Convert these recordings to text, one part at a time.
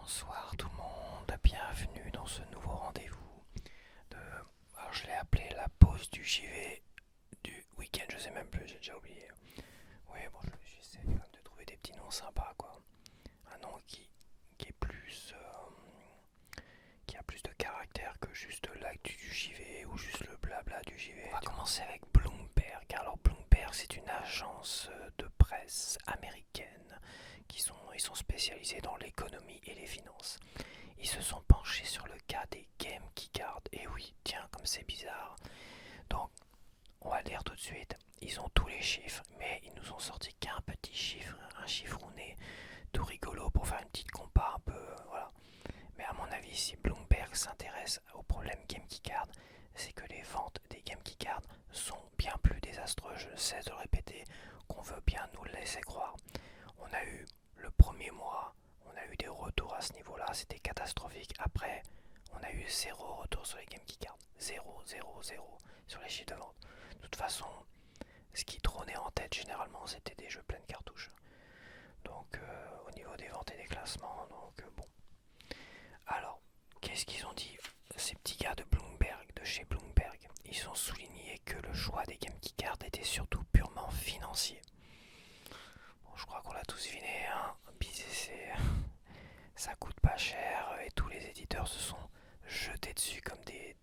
Bonsoir tout le monde, bienvenue dans ce nouveau rendez-vous de... Alors je l'ai appelé la pause du JV du week-end, je sais même plus, j'ai déjà oublié. Oui bon, j'essaie quand même de trouver des petits noms sympas quoi. Un nom qui est plus... qui a plus de caractère que juste l'actu du JV ou juste le blabla du JV. On va commencer avec Bloomberg. Alors Bloomberg c'est une agence de presse américaine ils sont spécialisés dans l'économie et les finances. Ils se sont penchés sur le cas des game keycards. Et oui, tiens, comme c'est bizarre. Donc, on va le dire tout de suite. Ils ont tous les chiffres, mais ils nous ont sorti qu'un petit chiffre, un chiffronné tout rigolo pour faire une petite compa un peu, voilà. Mais à mon avis, si Bloomberg s'intéresse au problème game keycard, c'est que les ventes des game keycards sont bien plus désastreuses. Je sais de le répéter, qu'on veut bien nous le laisser croire. On a eu le premier mois, on a eu des retours à ce niveau-là, c'était catastrophique. Après, on a eu zéro retour sur les game keycards. Zéro, zéro, zéro sur les chiffres de vente. De toute façon, ce qui trônait en tête généralement, c'était des jeux pleines cartouches. Donc, au niveau des ventes et des classements, donc bon. Alors, qu'est-ce qu'ils ont dit ces petits gars de Bloomberg, de chez Bloomberg? Ils ont souligné que le choix des game keycards était surtout purement financier. Bon, je crois qu'on l'a tous deviné, hein. BZC, ça coûte pas cher et tous les éditeurs se sont jetés dessus comme des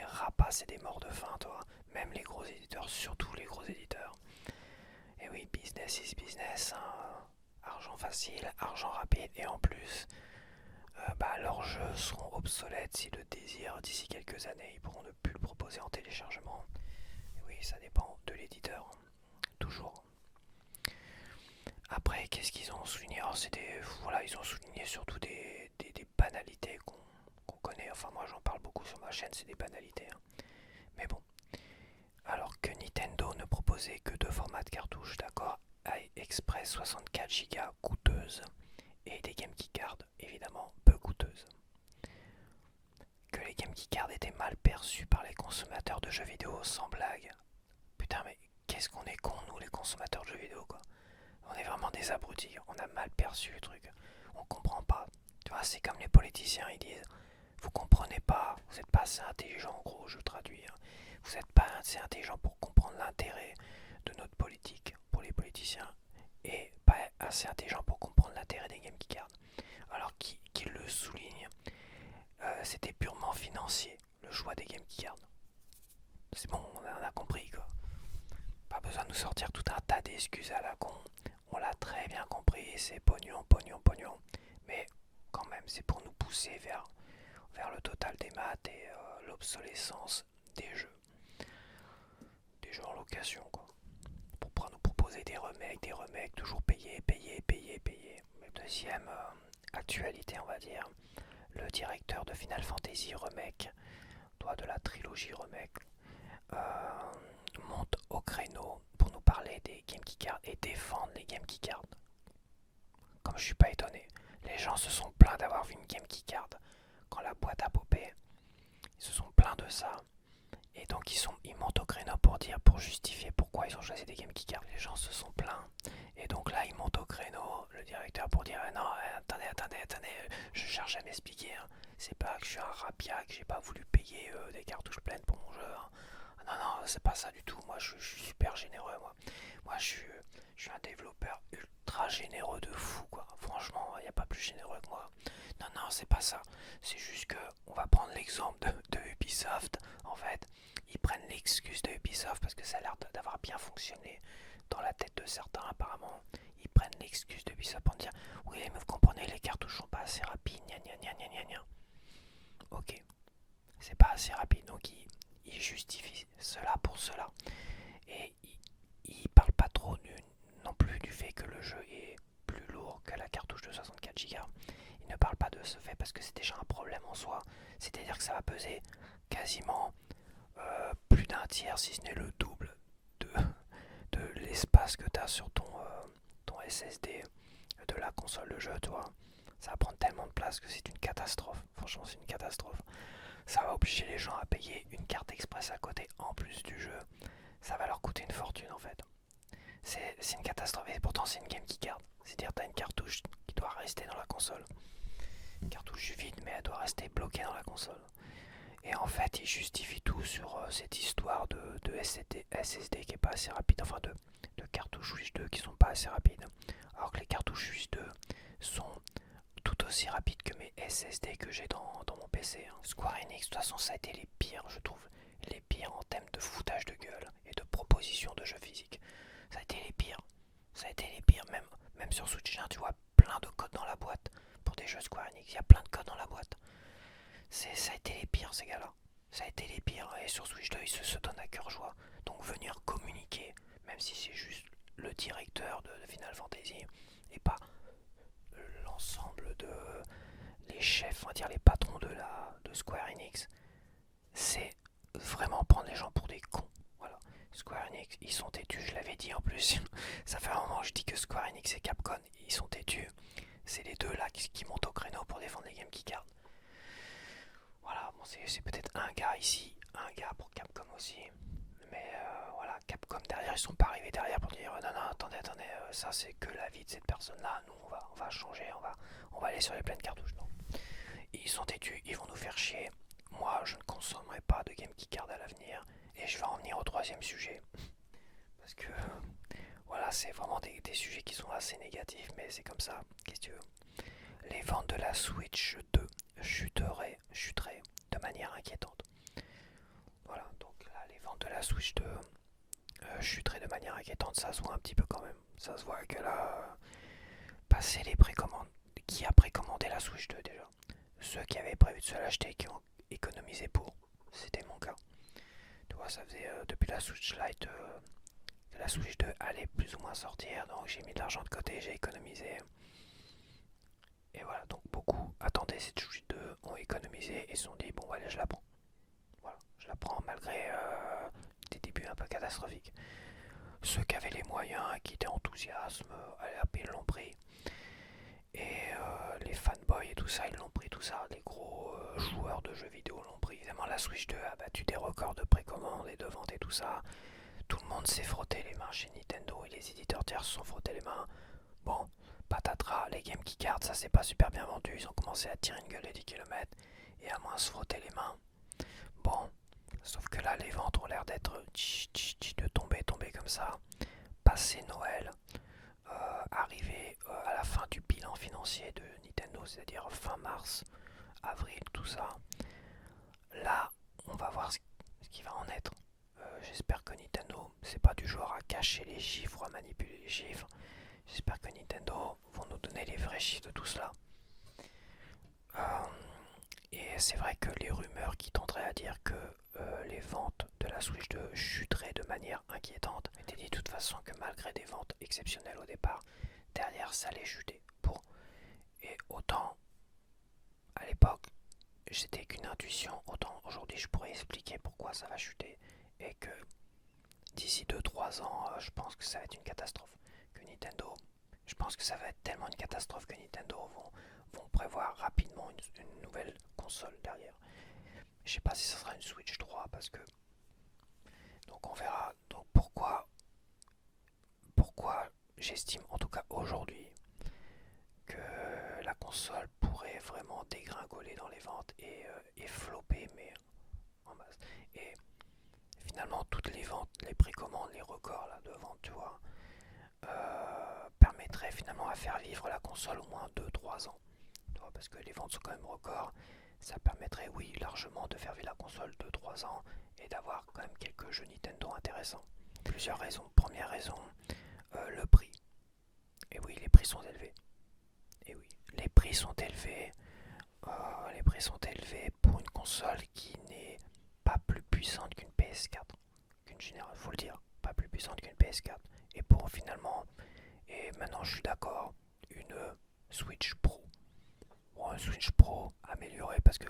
rapaces et des morts de faim, toi. Même les gros éditeurs, surtout les gros éditeurs. Et oui, business is business, hein. Argent facile, argent rapide et en plus, leurs jeux seront obsolètes s'ils le désirent d'ici quelques années. Ils pourront ne plus le proposer en téléchargement. Et oui, ça dépend de l'éditeur, toujours. Après, qu'est-ce qu'ils ont souligné? Alors, voilà, ils ont souligné surtout des banalités qu'on connaît. Enfin, moi, j'en parle beaucoup sur ma chaîne, c'est des banalités, hein. Mais bon. Alors que Nintendo ne proposait que deux formats de cartouches, d'accord, Express 64 Go coûteuses et des Game Keycards, évidemment, peu coûteuses. Que les Game Keycards étaient mal perçus par les consommateurs de jeux vidéo, sans blague. Putain, mais qu'est-ce qu'on est cons, nous, les consommateurs de jeux vidéo, quoi. On est vraiment des abrutis, on a mal perçu le truc. On comprend pas. Tu vois, c'est comme les politiciens, ils disent vous comprenez pas, vous n'êtes pas assez intelligent, en gros, je traduis. Hein. Vous n'êtes pas assez intelligent pour comprendre l'intérêt de notre politique pour les politiciens et pas assez intelligent pour comprendre l'intérêt des game keycards. Alors qui le souligne, c'était purement financier, le choix des game keycards. C'est bon, on a compris quoi. Pas besoin de nous sortir tout un tas d'excuses à la con. On l'a très bien compris, c'est pognon, pognon, pognon. Mais quand même, c'est pour nous pousser vers le total des maths et l'obsolescence des jeux. Des jeux en location, quoi. Pour nous proposer des remakes, toujours payés, payés, payés, payés. Deuxième actualité, on va dire. Le directeur de Final Fantasy Remake, toi de la trilogie Remake, monte au créneau pour nous parler des Game Keycards et défendre les Game Keycards. Comme je suis pas étonné, les gens se sont plaints d'avoir vu une Game Keycard quand la boîte a popé. Ils se sont plaints de ça. Et donc ils montent au créneau pour justifier pourquoi ils ont choisi des Game Keycards. Les gens se sont plaints. Et donc là ils montent au créneau, le directeur pour dire non, attendez, je cherche à m'expliquer. Hein. C'est pas que je suis un rapia, que j'ai pas voulu payer des cartouches pleines pour mon jeu. Hein. Non, c'est pas ça du tout. Moi je suis super généreux. Moi je suis un développeur ultra généreux de fou quoi. Franchement, il n'y a pas plus généreux que moi. Non, c'est pas ça. C'est juste que on va prendre l'exemple de Ubisoft. En fait, ils prennent l'excuse de Ubisoft parce que ça a l'air d'avoir bien fonctionné dans la tête de certains apparemment. Ils prennent l'excuse de Ubisoft pour dire oui mais vous comprenez les cartouches sont pas assez rapides, gna. Ok, c'est pas assez rapide donc ils justifient cela pour cela. Et ils parlent pas trop non plus du fait que le jeu est plus lourd que la cartouche de 64 Go. Ils ne parlent pas de ce fait parce que c'est déjà un problème en soi. C'est-à-dire que ça va peser quasiment plus d'un tiers, si ce n'est le double de, de l'espace que tu as sur ton SSD de la console de jeu, toi. Ça va prendre tellement de place que c'est une catastrophe. Franchement, c'est une catastrophe. Ça va obliger les gens à payer une carte express à côté en plus du jeu. Ça va leur coûter une fortune en fait. C'est une catastrophe et pourtant c'est une game keycard. C'est-à-dire que tu as une cartouche qui doit rester dans la console. cartouche vide, mais elle doit rester bloquée dans la console. Et en fait, il justifie tout sur cette histoire de SSD qui est pas assez rapide, enfin de cartouches Switch 2 qui sont pas assez rapides. Alors que les cartouches Switch 2 sont tout aussi rapides que mes SSD que j'ai dans mon PC. Hein. Square Enix, de toute façon, ça a été les pires, je trouve. Les pires en termes de foutage de gueule et de proposition de jeux physiques. Ça a été les pires. Ça a été les pires, même sur Switch 1, tu vois, plein de codes dans la boîte. Pour des jeux Square Enix, il y a plein de codes dans la boîte. Ça a été les pires, ces gars-là. Ça a été les pires. Et sur Switch 2, ils se donnent à cœur joie. Donc venir communiquer, même si c'est juste le directeur de Final Fantasy, et pas l'ensemble de les chefs, on va dire les patrons de Square Enix, c'est vraiment prendre les gens pour des cons. Voilà. Square Enix, ils sont têtus, je l'avais dit en plus. Ça fait un moment que je dis que Square Enix et Capcom, ils sont têtus. C'est les deux là qui montent au créneau pour défendre les Game Keycards. Voilà, bon, c'est peut-être un gars ici, un gars pour Capcom aussi. Mais voilà, Capcom derrière, ils sont pas arrivés derrière pour dire non, non, attendez, ça c'est que la vie de cette personne-là. Nous, on va changer, on va aller sur les pleines cartouches. Non. Ils sont têtus, ils vont nous faire chier. Moi, je ne consommerai pas de Game Keycard à l'avenir. Et je vais en venir au troisième sujet. Parce que, voilà, c'est vraiment des sujets qui sont assez négatifs, mais c'est comme ça. Qu'est-ce que tu veux? Les ventes de la Switch 2 chuteraient de manière inquiétante. Voilà, donc là, les ventes de la Switch 2 chuteraient de manière inquiétante. Ça se voit un petit peu quand même. Ça se voit que là, passer les précommandes. Qui a précommandé la Switch 2 déjà? Ceux qui avaient prévu de se l'acheter, qui ont économisé pour. C'était mon cas. Tu vois, ça faisait depuis la Switch Lite, la Switch 2 allait plus ou moins sortir, donc j'ai mis de l'argent de côté, j'ai économisé. Et voilà, donc beaucoup attendaient cette Switch 2, ont économisé et se sont dit, bon, allez, je la prends. Voilà, je la prends malgré des débuts un peu catastrophiques. Ceux qui avaient les moyens, qui étaient enthousiastes, ils l'ont pris. Et les fanboys et tout ça, ils l'ont pris tout ça. Les gros joueurs de jeux vidéo l'ont pris. Évidemment, la Switch 2 a battu des records de précommande et de vente et tout ça. Tout le monde s'est frotté les mains chez Nintendo et les éditeurs tiers se sont frottés les mains. Bon, patatras, les Game Keycards, ça s'est pas super bien vendu. Ils ont commencé à tirer une gueule de 10 km et à moins se frotter les mains. Bon, sauf que là, les ventes ont l'air d'être de tomber comme ça. Passé Noël, arrivé à la fin du bilan financier de Nintendo, c'est-à-dire fin mars, avril, tout ça. Là, on va voir ce qui va en être. J'espère que Nintendo, c'est pas du genre à cacher les chiffres ou à manipuler les chiffres. J'espère que Nintendo vont nous donner les vrais chiffres de tout cela. Et c'est vrai que les rumeurs qui tenderaient à dire que les ventes de la Switch 2 chuteraient de manière inquiétante étaient dit de toute façon que malgré des ventes exceptionnelles au départ, derrière ça allait chuter. Et autant à l'époque c'était qu'une intuition, autant aujourd'hui je pourrais expliquer pourquoi ça va chuter et que d'ici 2-3 ans je pense que ça va être une catastrophe. Que Nintendo, je pense que ça va être tellement une catastrophe que Nintendo vont prévoir rapidement une nouvelle console derrière. Je sais pas si ça sera une Switch 3 parce que donc on verra. Donc pourquoi j'estime en tout cas aujourd'hui que la console pourrait vraiment dégringoler dans les ventes et flopper mais en masse. Et finalement toutes les ventes, les précommandes, les records là, de vente, tu vois, permettraient finalement à faire vivre la console au moins 2-3 ans. Tu vois, parce que les ventes sont quand même records. Ça permettrait, oui, largement de faire vivre la console 2-3 ans et d'avoir quand même quelques jeux Nintendo intéressants. Plusieurs raisons. Première raison, le prix. Et oui, les prix sont élevés. Et oui, les prix sont élevés. Les prix sont élevés pour une console qui n'est pas plus puissante qu'une PS4. Qu'une générale, faut le dire. Pas plus puissante qu'une PS4. Et pour finalement, et maintenant je suis d'accord, une Switch Pro. Bon, une Switch Pro améliorée parce que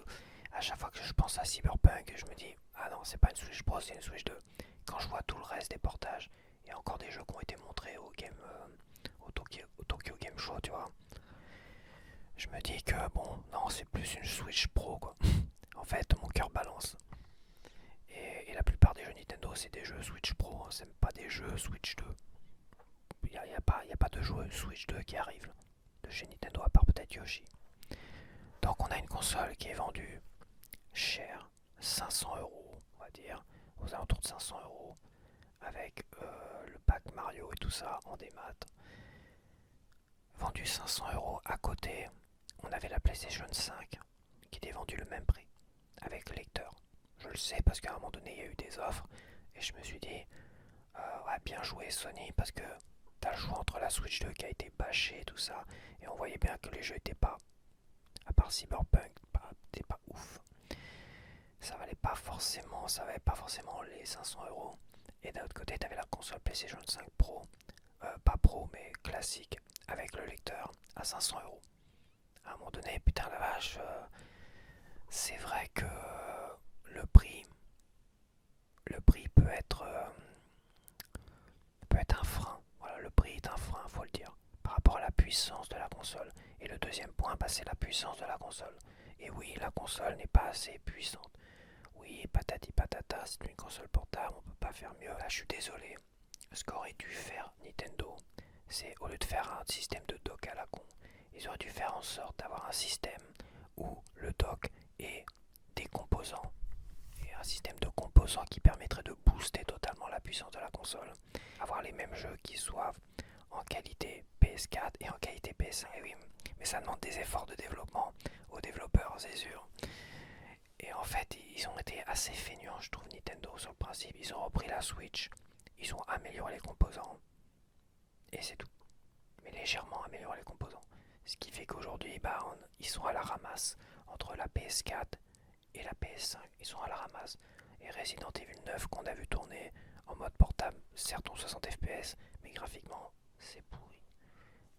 à chaque fois que je pense à Cyberpunk, je me dis ah non, c'est pas une Switch Pro, c'est une Switch 2. Quand je vois tout le reste des portages et encore des jeux qui ont été montrés au Tokyo Game Show, tu vois, je me dis que bon, non, c'est plus une Switch Pro quoi. En fait, mon cœur balance. Et la plupart des jeux Nintendo, c'est des jeux Switch Pro, hein, c'est pas des jeux Switch 2. Il n'y a pas de jeu Switch 2 qui arrive là, de chez Nintendo, à part peut-être Yoshi. Donc on a une console qui est vendue cher, 500 euros, on va dire, aux alentours de 500 euros, avec le pack Mario et tout ça en démat. Vendu 500 euros. À côté, on avait la PlayStation 5 qui était vendue le même prix, avec le lecteur. Je le sais parce qu'à un moment donné, il y a eu des offres et je me suis dit, ouais, bien joué Sony, parce que t'as le choix entre la Switch 2 qui a été bâchée et tout ça, et on voyait bien que les jeux étaient pas, à part Cyberpunk, c'était pas ouf. Ça valait pas forcément les 500 euros. Et d'un autre côté, t'avais la console PlayStation 5 Pro, pas Pro mais classique, avec le lecteur à 500 euros. À un moment donné, putain la vache, c'est vrai que le prix, peut être un frein. Voilà, le prix est un frein, faut le dire, par rapport à la puissance de la console. Et le deuxième point, bah, c'est la puissance de la console. Et oui, la console n'est pas assez puissante. Oui, patati patata, c'est une console portable, on peut pas faire mieux. Là, je suis désolé. Ce qu'aurait dû faire Nintendo, c'est au lieu de faire un système de dock à la con, ils auraient dû faire en sorte d'avoir un système où le dock est des composants et un système de composants qui permettrait de booster totalement la puissance de la console. Avoir les mêmes jeux qui soient en qualité PS4 et en qualité PS5. Et oui, mais ça demande des efforts de développement aux développeurs, c'est sûr. Et en fait, ils ont été assez feignants, je trouve, Nintendo, sur le principe. Ils ont repris la Switch, ils ont amélioré les composants, et c'est tout. Mais légèrement amélioré les composants. Ce qui fait qu'aujourd'hui, bah, ils sont à la ramasse entre la PS4 et la PS5. Ils sont à la ramasse. Et Resident Evil 9 qu'on a vu tourner en mode portable, certes en 60 FPS, mais graphiquement, c'est pourri.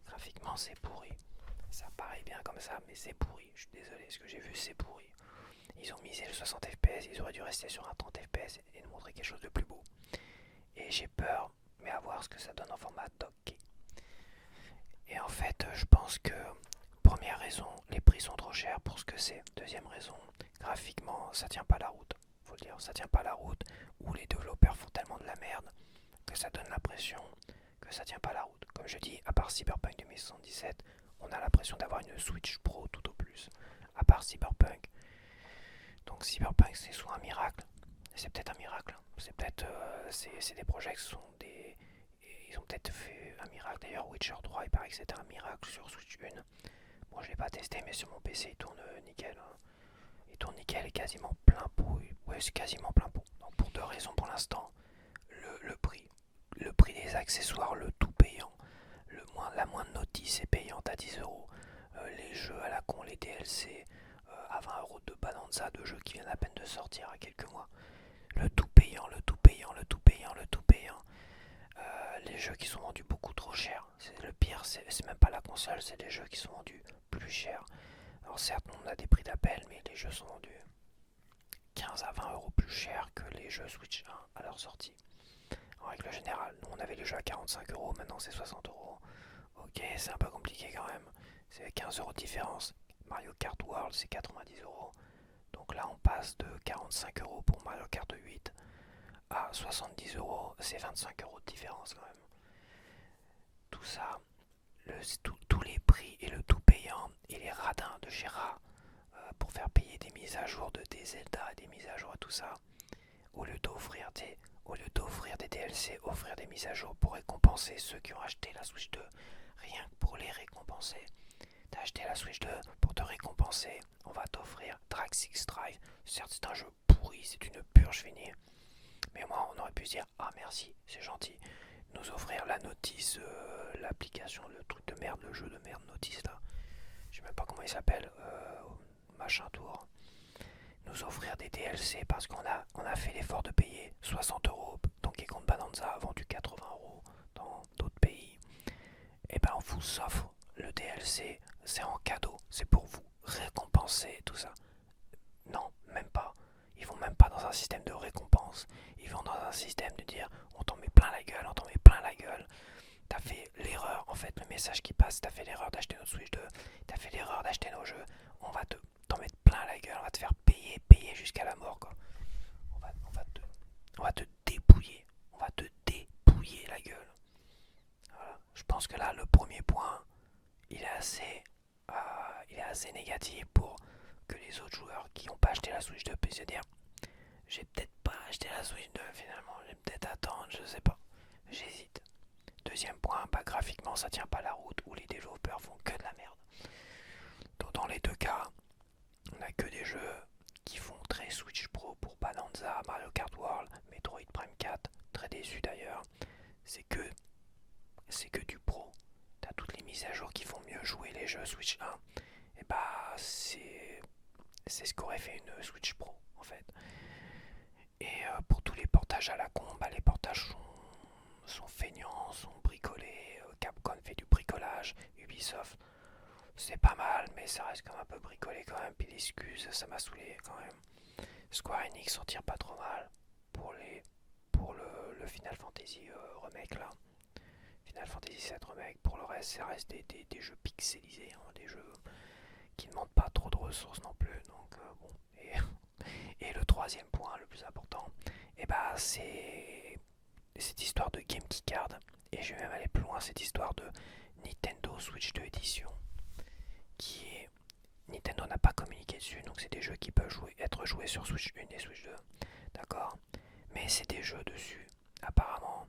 Graphiquement, c'est pourri. Ça paraît bien comme ça, mais c'est pourri. Je suis désolé, ce que j'ai vu, c'est pourri. Ils ont misé le 60 FPS, ils auraient dû rester sur un 30 FPS et nous montrer quelque chose de plus beau. Et j'ai peur, mais à voir ce que ça donne en format docké. Et en fait, je pense que, première raison, les prix sont trop chers pour ce que c'est. Deuxième raison, graphiquement, ça tient pas la route. Faut le dire, ça tient pas la route, où les développeurs font tellement de la merde que ça donne l'impression que ça tient pas la route. Comme je dis, à part Cyberpunk 2077, on a l'impression d'avoir une Switch Pro tout au plus. À part Cyberpunk. Donc Cyberpunk, c'est soit un miracle, c'est peut-être un miracle. C'est peut-être, c'est des projets qui sont des, ils ont peut-être fait un miracle. D'ailleurs, Witcher 3, il paraît que c'était un miracle sur Switch 1. Moi, je l'ai pas testé, mais sur mon PC, il tourne nickel. Hein. Il tourne nickel et quasiment plein pot. Ouais, c'est quasiment plein pot. Donc, pour deux raisons pour l'instant. Le prix. Le prix des accessoires, le tout payant. La moindre notice est payante à 10 euros. Les jeux à la con, les DLC à 20 euros de Bonanza, de jeux qui viennent à peine de sortir à quelques mois. Le tout payant, le tout payant, le tout payant, le tout payant. Les jeux qui sont vendus beaucoup trop cher. C'est le pire, c'est même pas la console, c'est les jeux qui sont vendus plus cher. Alors certes, on a des prix d'appel, mais les jeux sont vendus 15 à 20 euros plus cher que les jeux Switch 1 à leur sortie. En règle générale, nous on avait les jeux à 45 euros, maintenant c'est 60 euros. Ok, c'est un peu compliqué quand même. C'est 15 euros de différence. Mario Kart World, c'est 90 euros. Donc là, on passe de 45 euros pour Mario Kart 8 à 70 euros. C'est 25 euros de différence quand même. Tout ça, tous les prix et le tout payant et les radins de Gérard pour faire payer des mises à jour de des Zelda et des mises à jour et tout ça, au lieu d'offrir des DLC, offrir des mises à jour pour récompenser ceux qui ont acheté la Switch 2, rien que pour les récompenser. T'as acheté la Switch 2 pour te récompenser, on va t'offrir Drag 6 Drive. Certes, c'est un jeu pourri, c'est une purge finie, mais moi on aurait pu se dire ah merci, c'est gentil, nous offrir la notice, l'application, le truc de merde, le jeu de merde notice là, je sais même pas comment il s'appelle, machin tour, nous offrir des DLC parce qu'on a fait l'effort de payer 60 euros. Donkey Kong Bonanza a vendu 80 euros dans d'autres pays. Et ben on vous offre le DLC, c'est en cadeau, c'est pour vous récompenser tout ça. Non, même pas. Ils vont même pas dans un système de récompense. Ils vont dans un système de dire on t'en met plein la gueule, on t'en met plein la gueule. T'as fait l'erreur, en fait, le message qui passe, t'as fait l'erreur d'acheter notre Switch 2, t'as fait l'erreur d'acheter nos jeux, on va t'en mettre plein la gueule, on va te faire payer jusqu'à la mort, quoi. On va te dépouiller, on va te dépouiller la gueule. Voilà. Je pense que là, le premier point, il est assez il est assez négatif pour que les autres joueurs qui n'ont pas acheté la Switch 2 puissent se dire j'ai peut-être pas acheté la Switch 2 finalement, j'ai peut-être attendre, je sais pas. J'hésite. Deuxième point, bah, graphiquement ça tient pas la route où les développeurs font que de la merde. Donc dans les deux cas, on a que des jeux qui font très Switch Pro pour Bonanza, Mario Kart World, Metroid Prime 4, très déçu d'ailleurs. C'est que c'est que du pro. T'as toutes les mises à jour qui font mieux jouer les jeux Switch 1. Et bah c'est ce qu'aurait fait une Switch Pro en fait. Et pour tous les portages à la con, bah, les portages sont feignants, sont bricolés. Capcom fait du bricolage, Ubisoft c'est pas mal, mais ça reste quand même un peu bricolé quand même. Puis l'excuse, ça m'a saoulé quand même. Square Enix s'en tire pas trop mal pour le Final Fantasy remake là. Final Fantasy 7 remake. Pour le reste, ça reste des jeux pixelisés, hein, des jeux qui ne demandent pas trop de ressources non plus. Donc bon. Et le troisième point, le plus important, et bah c'est cette histoire de Game Card. Et je vais même aller plus loin, cette histoire de Nintendo Switch 2 édition, qui est Nintendo n'a pas communiqué dessus, donc c'est des jeux qui peuvent être joués sur Switch 1 et Switch 2, d'accord. Mais c'est des jeux dessus. Apparemment,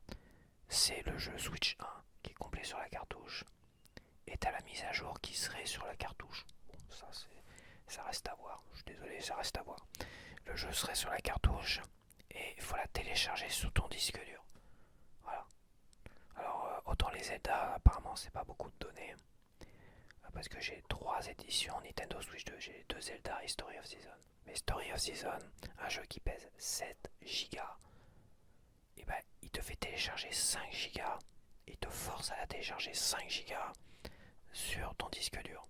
c'est le jeu Switch 1 qui est complet sur la cartouche, et t'as la mise à jour qui serait sur la cartouche. Bon, ça reste à voir. Je suis désolé, ça reste à voir. Le jeu serait sur la cartouche et il faut la télécharger sur ton disque dur. Voilà. Alors autant les Zelda, apparemment c'est pas beaucoup de données. Parce que j'ai 3 éditions Nintendo Switch 2, j'ai 2 Zelda et Story of Season. Mais Story of Season, un jeu qui pèse 7 gigas, et ben il te fait télécharger 5 gigas, il te force à la télécharger 5 gigas sur ton disque dur.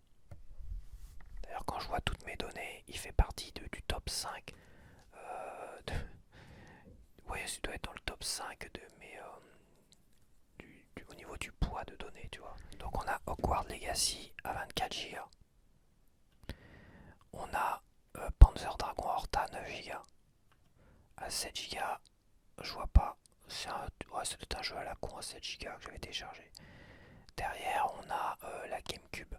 D'ailleurs quand je vois toutes mes données, il fait partie du top 5 de... Ouais, il doit être dans le top 5 de mes... au niveau du poids de données, tu vois. Donc on a Hogwarts Legacy à 24 Go. On a Panzer Dragon Horta 9 Go. À 7 Go, je vois pas. C'est un jeu à la con à 7 Go que j'avais téléchargé. Derrière, on a la GameCube.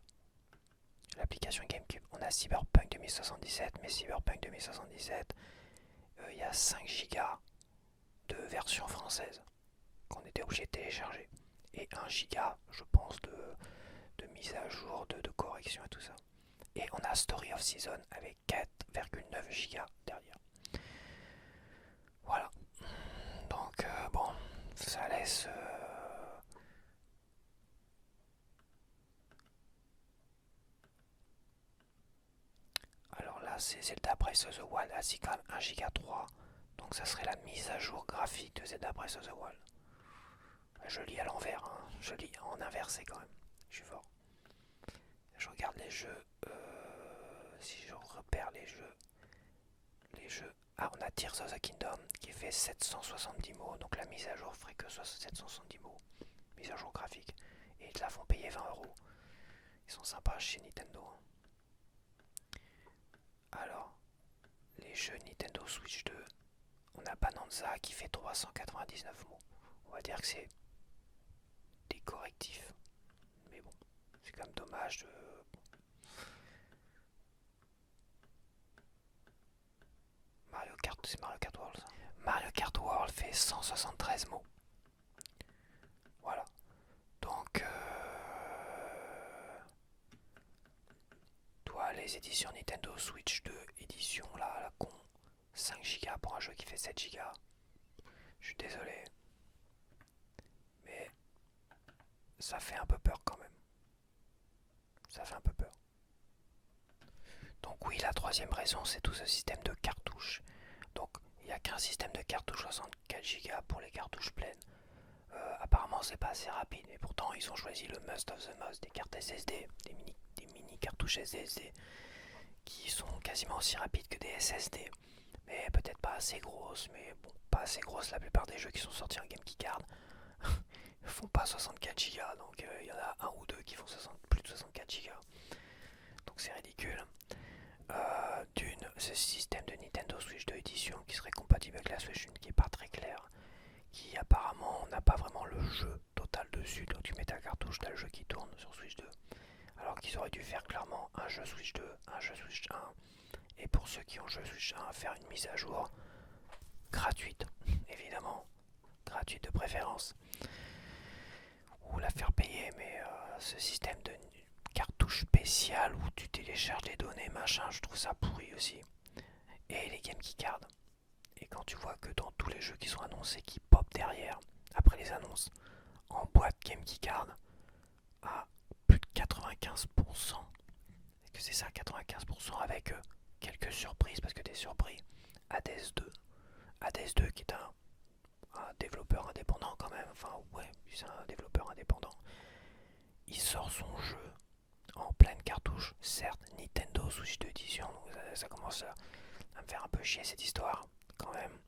L'application GameCube. On a Cyberpunk 2077, mais Cyberpunk 2077, il y a 5 Go de version française qu'on était obligé de télécharger. Et 1 giga, je pense, de mise à jour, de correction et tout ça. Et on a Story of Season avec 4,9 gigas derrière. Voilà. Donc bon, ça laisse... Alors là, c'est Zelda Breath of the Wild, c'est quand même 1 giga 3. Donc ça serait la mise à jour graphique de Zelda Breath of the Wild. Je lis à l'envers, hein. Je lis en inversé quand même. Je suis fort. Je regarde les jeux. Si je repère les jeux. Ah, on a Tears of the Kingdom qui fait 770 mots. Donc la mise à jour ferait que 770 mots. Mise à jour graphique. Et ils te la font payer 20€. Ils sont sympas chez Nintendo. Alors, les jeux Nintendo Switch 2. On a Bonanza qui fait 399 mots. On va dire que c'est des correctifs. Mais bon, c'est quand même dommage de... Mario Kart, c'est Mario Kart World ça. Mario Kart World fait 173 mots. Voilà. Donc, toi, les éditions Nintendo Switch 2, édition là, à la con, 5 Go pour un jeu qui fait 7 Go. Je suis désolé. Mais ça fait un peu peur quand même. Ça fait un peu peur. Donc oui, la troisième raison, c'est tout ce système de cartouches. Donc il n'y a qu'un système de cartouches 64 Go pour les cartouches pleines. Apparemment c'est pas assez rapide, mais pourtant ils ont choisi le must of the must des cartes SSD, des mini cartouches SSD qui sont quasiment aussi rapides que des SSD, mais peut-être pas assez grosses, mais bon, pas assez grosses. La plupart des jeux qui sont sortis en Game Card font pas 64 Go, donc il y en a un ou deux qui font plus de 64 Go, donc c'est ridicule. D'une, ce système de Nintendo Switch 2 édition qui serait compatible avec la Switch 1 qui est pas très clair, qui apparemment n'a pas vraiment le jeu total dessus. Donc tu mets ta cartouche, t'as le jeu qui tourne sur Switch 2. Alors Alors qu'ils auraient dû faire clairement un jeu Switch 2, un jeu Switch 1. Et pour ceux qui ont le jeu Switch 1, faire une mise à jour gratuite, évidemment, gratuite de préférence. Ou la faire payer, mais ce système de cartouche spéciale où tu télécharges des données, machin, je trouve ça pourri aussi. Et les Game Keycards. Et quand tu vois que dans tous les jeux qui sont annoncés, qui pop derrière, après les annonces, en boîte Game Keycard, à plus de 95%. Est-ce que c'est ça, 95% avec quelques surprises, parce que t'es surpris. Hades 2. Hades 2 qui est un développeur indépendant quand même, enfin ouais, c'est un développeur indépendant. Il sort son jeu en pleine cartouche, certes Nintendo Switch 2 édition, donc ça commence à me faire un peu chier cette histoire quand même.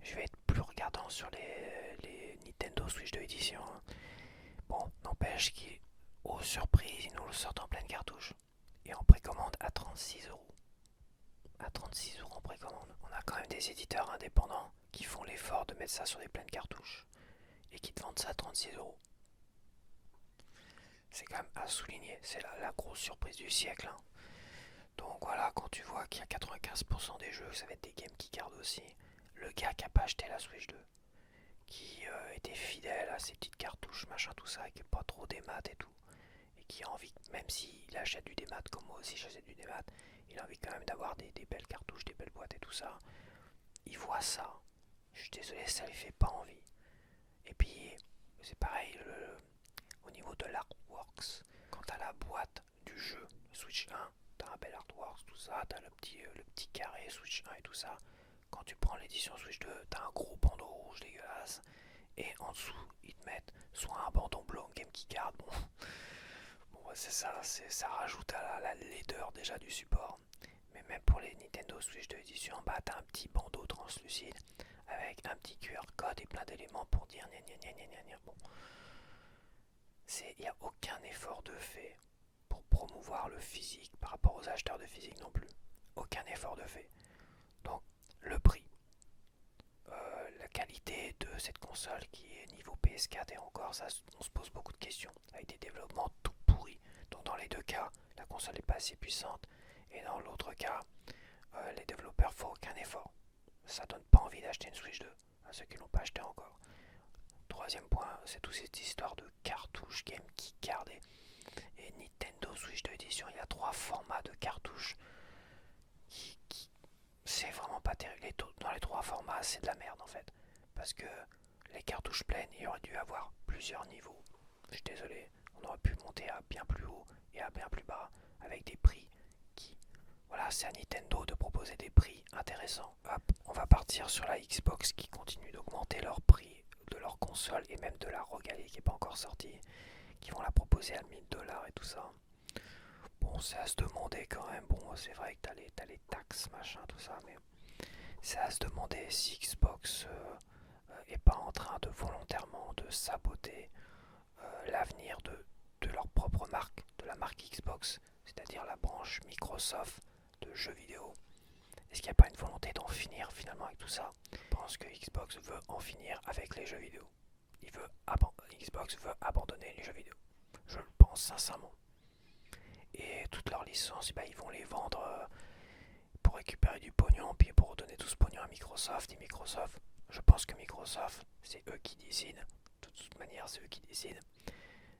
Je vais être plus regardant sur les Nintendo Switch 2 édition. Bon, n'empêche qu'aux surprises, ils nous le sortent en pleine cartouche. Et en précommande à 36€. À 36€ en précommande. On a quand même des éditeurs indépendants qui font l'effort de mettre ça sur des pleines cartouches. Et qui te vendent ça à 36€. C'est quand même à souligner. C'est la grosse surprise du siècle. Hein. Donc voilà, quand tu vois qu'il y a 95% des jeux, ça va être des Game Keycards aussi. Le gars qui a pas acheté la Switch 2, qui était fidèle à ses petites cartouches, machin, tout ça, et qui n'est pas trop des maths et tout, et qui a envie, même s'il achète du démat, comme moi aussi j'achète du démat, il a envie quand même d'avoir des belles cartouches, des belles boîtes et tout ça. Il voit ça, je suis désolé, ça lui fait pas envie. Et puis, c'est pareil, au niveau de l'artworks, quand t'as la boîte du jeu Switch 1, t'as un bel artworks, tout ça, t'as le petit carré Switch 1 et tout ça. Quand tu prends l'édition Switch 2, t'as un gros bandeau rouge dégueulasse. Et en dessous, ils te mettent soit un bandeau blanc Game Keycard. Bon c'est ça, ça rajoute à la laideur déjà du support. Mais même pour les Nintendo Switch 2 édition, bah t'as un petit bandeau translucide avec un petit QR code et plein d'éléments pour dire gna gna gna gna gna. Bon, il n'y a aucun effort de fait pour promouvoir le physique par rapport aux acheteurs de physique non plus. Aucun effort de fait. Donc le prix, la qualité de cette console qui est niveau PS4 et encore ça, on se pose beaucoup de questions avec des développements tout pourris. Donc dans les deux cas, la console n'est pas assez puissante et dans l'autre cas, les développeurs font aucun effort. Ça donne pas envie d'acheter une Switch 2 à ceux qui l'ont pas acheté encore. Troisième point, c'est toute cette histoire de cartouches Game Keycard et Nintendo Switch 2 édition. Il y a 3 formats de cartouches c'est vraiment pas terrible. Dans les 3 formats, c'est de la merde en fait. Parce que les cartouches pleines, il aurait dû avoir plusieurs niveaux. Je suis désolé, on aurait pu monter à bien plus haut et à bien plus bas avec des prix qui... Voilà, c'est à Nintendo de proposer des prix intéressants. Hop, on va partir sur la Xbox qui continue d'augmenter leur prix de leur console et même de la Rogalie qui n'est pas encore sortie, qui vont la proposer à 1000$ et tout ça. Bon, c'est à se demander quand même. Bon, c'est vrai que t'as les taxes, machin, tout ça, mais c'est à se demander si Xbox est pas en train de volontairement de saboter l'avenir de leur propre marque, de la marque Xbox, c'est-à-dire la branche Microsoft de jeux vidéo. Est-ce qu'il n'y a pas une volonté d'en finir finalement avec tout ça? Je pense que Xbox veut en finir avec les jeux vidéo. Xbox veut abandonner les jeux vidéo. Je le pense sincèrement. Et toutes leurs licences, ils vont les vendre pour récupérer du pognon, puis pour redonner tout ce pognon à Microsoft. Et Microsoft, je pense que Microsoft, c'est eux qui décident. De toute manière, c'est eux qui décident.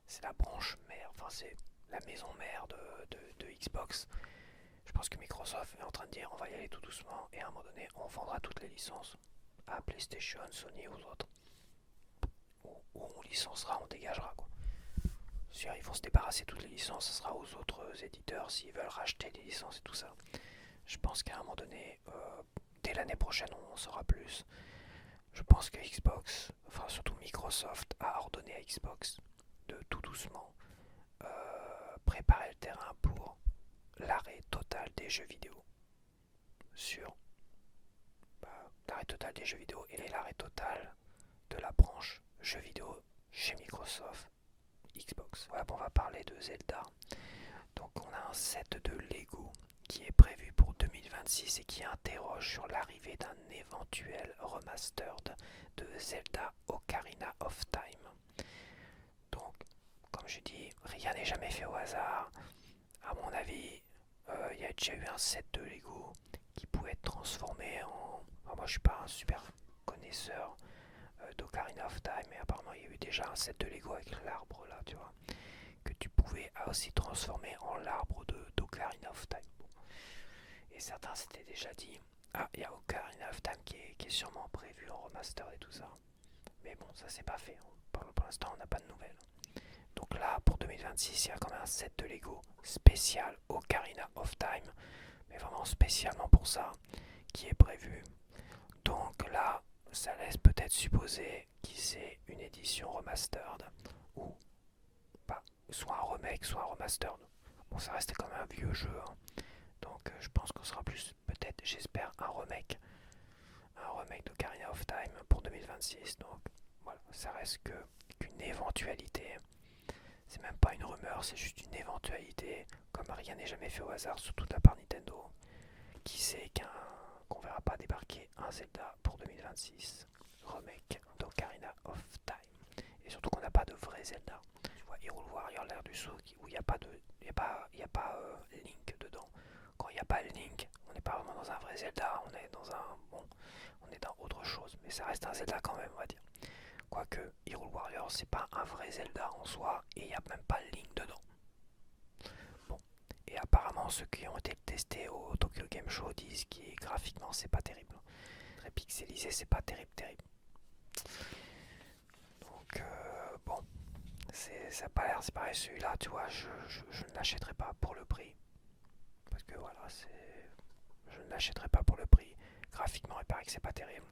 C'est la branche mère, enfin c'est la maison mère de Xbox. Je pense que Microsoft est en train de dire on va y aller tout doucement et à un moment donné on vendra toutes les licences à PlayStation, Sony ou aux autres. Ou on licenciera, on dégagera quoi. Ils vont se débarrasser de toutes les licences, ce sera aux autres éditeurs s'ils veulent racheter les licences et tout ça. Je pense qu'à un moment donné, dès l'année prochaine, on en saura plus. Je pense que Xbox, enfin surtout Microsoft, a ordonné à Xbox de tout doucement préparer le terrain pour l'arrêt total des jeux vidéo. Sur l'arrêt total des jeux vidéo et l'arrêt total de la branche jeux vidéo chez Microsoft. Xbox. Voilà, on va parler de Zelda. Donc on a un set de Lego qui est prévu pour 2026 et qui interroge sur l'arrivée d'un éventuel remastered de Zelda Ocarina of Time. Donc, comme je dis, rien n'est jamais fait au hasard. À mon avis, il y a déjà eu un set de Lego qui pouvait être transformé en... Alors moi je suis pas un super connaisseur d'Ocarina of Time, mais apparemment il y a eu déjà un set de Lego avec l'arbre là, tu vois, que tu pouvais aussi transformer en l'arbre d'Ocarina of Time. Bon. Et certains s'étaient déjà dit, ah, il y a Ocarina of Time qui est sûrement prévu en remaster et tout ça. Mais bon, ça c'est pas fait. Pour l'instant, on n'a pas de nouvelles. Donc là, pour 2026, il y a quand même un set de Lego spécial Ocarina of Time, mais vraiment spécialement pour ça, qui est prévu. Donc là, ça laisse peut-être supposer qu'il c'est une édition remastered, ou pas, soit un remake, soit un remastered. Bon, ça reste quand même un vieux jeu, hein. Donc je pense qu'on sera plus, peut-être, j'espère, un remake d'Ocarina of Time pour 2026. Donc voilà, ça reste qu'une éventualité. C'est même pas une rumeur, c'est juste une éventualité. Comme rien n'est jamais fait au hasard, surtout de la part Nintendo. Qui sait qu'on verra pas débarquer un Zelda pour 2026 remake d'Ocarina of Time. Et surtout qu'on n'a pas de vrai Zelda. Tu vois Hyrule Warrior l'air du saut où il n'y a pas de, y a pas Link dedans. Quand il n'y a pas Link, on n'est pas vraiment dans un vrai Zelda, on est dans un bon, on est dans autre chose, mais ça reste un Zelda quand même, on va dire. Quoique Hyrule Warrior c'est pas un vrai Zelda en soi et il n'y a même pas Link dedans. Bon. Et apparemment ceux qui ont été testés au Tokyo Game Show disent que graphiquement c'est pas terrible. Très pixelisé, c'est pas terrible. Donc bon, ça a pas l'air, c'est pareil celui-là, tu vois, je ne l'achèterai pas pour le prix. Parce que voilà, je ne l'achèterai pas pour le prix. Graphiquement il paraît que c'est pas terrible.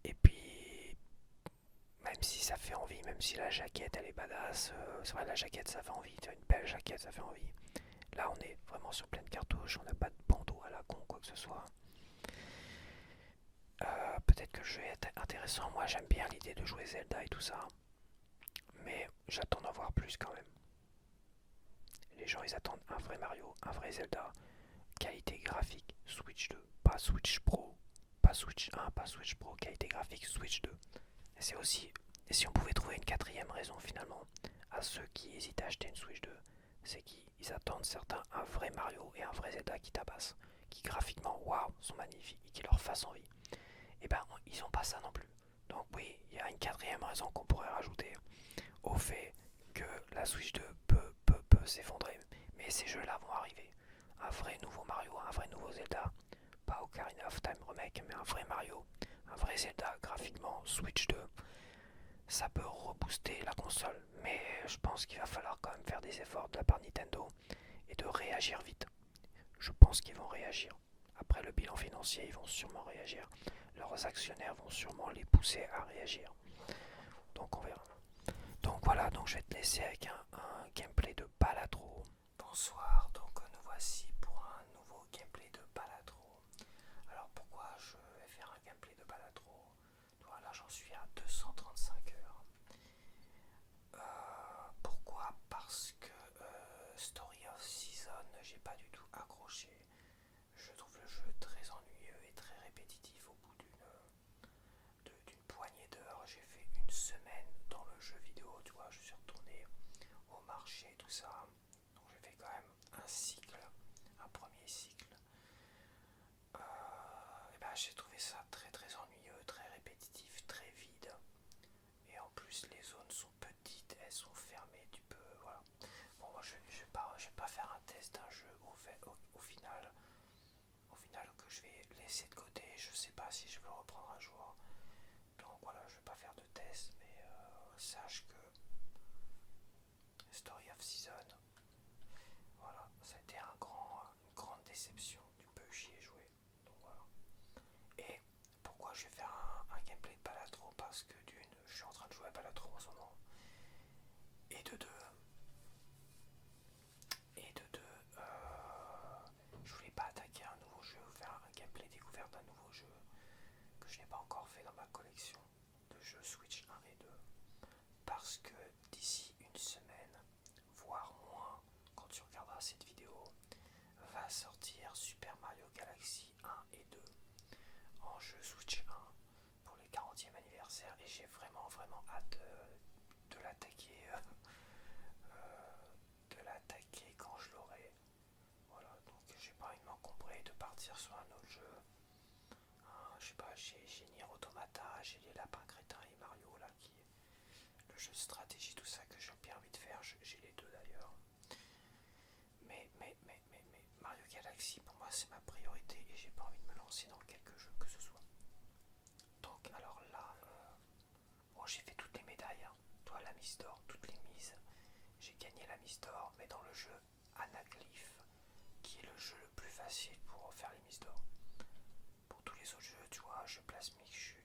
Et puis même si ça fait envie, même si la jaquette elle est badass, c'est vrai la jaquette ça fait envie, tu as une belle jaquette ça fait envie. Là on est vraiment sur pleine cartouche, on n'a pas de bandeau à la con quoi que ce soit. Peut-être que le jeu est intéressant, moi j'aime bien l'idée de jouer Zelda et tout ça. Mais j'attends d'en voir plus quand même. Les gens ils attendent un vrai Mario, un vrai Zelda, qualité graphique, Switch 2, pas Switch Pro, pas Switch 1, pas Switch Pro, qualité graphique Switch 2. Et c'est aussi, et si on pouvait trouver une quatrième raison finalement à ceux qui hésitent à acheter une Switch 2, c'est qu'ils attendent certains un vrai Mario et un vrai Zelda qui tabassent, qui graphiquement, waouh, sont magnifiques et qui leur fassent envie. Et ben ils n'ont pas ça non plus. Donc oui, il y a une quatrième raison qu'on pourrait rajouter au fait que la Switch 2 peut s'effondrer. Mais ces jeux-là vont arriver. Un vrai nouveau Mario, un vrai nouveau Zelda, pas Ocarina of Time remake, mais un vrai Mario, un vrai Zelda graphiquement Switch 2, ça peut rebooster la console. Mais je pense qu'il va falloir quand même faire des efforts de la part Nintendo et de réagir vite. Je pense qu'ils vont réagir. Après le bilan financier, ils vont sûrement réagir. Leurs actionnaires vont sûrement les pousser à réagir. Donc on verra. Donc voilà, donc je vais te laisser avec un gameplay de Balatro. Bonsoir, donc nous voici pour un nouveau gameplay de Balatro. Alors pourquoi je vais faire un gameplay de Balatro? Voilà, j'en suis à 235 heures. Pourquoi? Parce que Story of Season, j'ai pas du tout accroché. Je trouve le jeu très ennuyeux et très répétitif au bout d'une poignée d'heures. J'ai fait une semaine dans le jeu vidéo, tu vois, je suis retourné au marché, tout ça. Donc j'ai fait quand même un cycle, un premier cycle. Et ben, j'ai trouvé ça très ennuyeux, très répétitif, très vide. Et en plus les zones sont petites, elles sont fermées, tu peux, voilà. Bon, moi je vais pas faire un test d'un jeu au final que je vais laisser de côté. Je sais pas si je vais le reprendre un jour. Donc voilà, je vais pas faire de test, mais sache que Story of Season, voilà, ça a été une grande déception. Tu peux y jouer. Donc voilà. Et pourquoi je vais faire un gameplay de Balatro? Parce que d'une, je suis en train de jouer à Balatro en ce moment. Et de deux, je voulais pas attaquer un nouveau jeu ou faire un gameplay découverte d'un nouveau jeu que je n'ai pas encore fait dans ma collection de jeux Switch 1 et 2. Parce que d'ici une semaine, voire moins, quand tu regarderas cette vidéo, va sortir Super Mario Galaxy 1 et 2 en jeu Switch 1 pour le 40e anniversaire et j'ai vraiment hâte de l'attaquer partir sur un autre jeu. Je sais pas, j'ai Nier Automata, j'ai les Lapins Crétins et Mario là, qui le jeu de stratégie, tout ça que j'ai bien envie de faire. J'ai les deux d'ailleurs. Mais Mario Galaxy pour moi c'est ma priorité et j'ai pas envie de me lancer dans quelques jeux que ce soit. Donc alors là, bon, j'ai fait toutes les médailles, hein. Toi la mise d'or, toutes les mises. J'ai gagné la mise d'or, mais dans le jeu Anaglyph, qui est le jeu le plus facile pour faire les mises d'or. Pour tous les autres jeux, tu vois, jeu plasmique,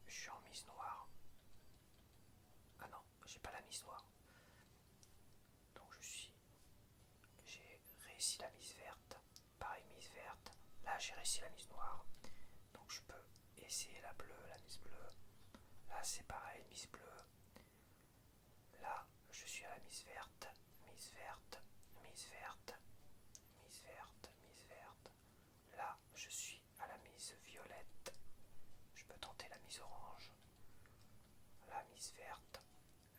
je suis en mise noire. Ah non, j'ai pas la mise noire. Donc j'ai réussi la mise verte. Pareil, mise verte. Là, j'ai réussi la mise noire. Donc je peux essayer la bleue, la mise bleue. Là, c'est pareil, mise bleue. Là, je suis à la mise verte, mise verte, mise verte, mise verte, mise verte. Là, je suis à la mise violette. Je peux tenter la mise orange. La mise verte,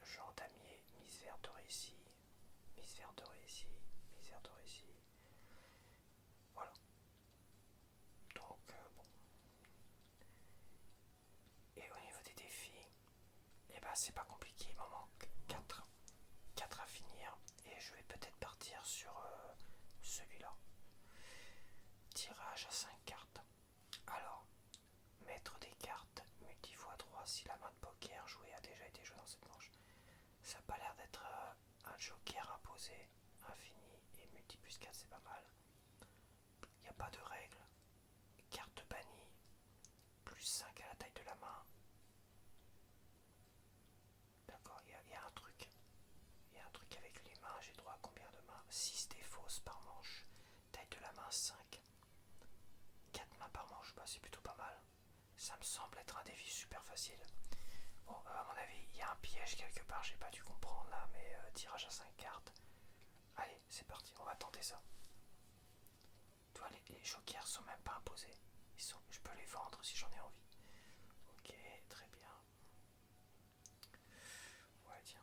Jean Damier, mise verte réussie, mise verte réussie, mise verte réussie. Voilà. Donc, bon. Et au niveau des défis, eh ben, c'est pas compliqué. Il m'en manque 4 à finir. Et je vais peut-être partir sur celui-là. Tirage à 5 cartes. Alors, mettre des cartes multi x 3 si la main de poker jouée a déjà été jouée dans cette manche. Ça n'a pas l'air d'être un joker imposé, infini et multi plus 4, c'est pas mal. Il n'y a pas de règle. Carte bannie, plus 5 à la taille de la main. D'accord, il y a un truc. Il y a un truc avec les mains, j'ai droit à combien de mains? 6 défausses par manche. Taille de la main 5. 4 mains par manche, bah c'est plutôt pas mal. Ça me semble être un défi super facile. Bon, à mon avis, il y a un piège quelque part, j'ai pas dû comprendre là, mais tirage à 5 cartes. Allez, c'est parti, on va tenter ça. Tu vois, les jokers sont même pas imposés. Je peux les vendre si j'en ai envie. Ok, très bien. Ouais, tiens.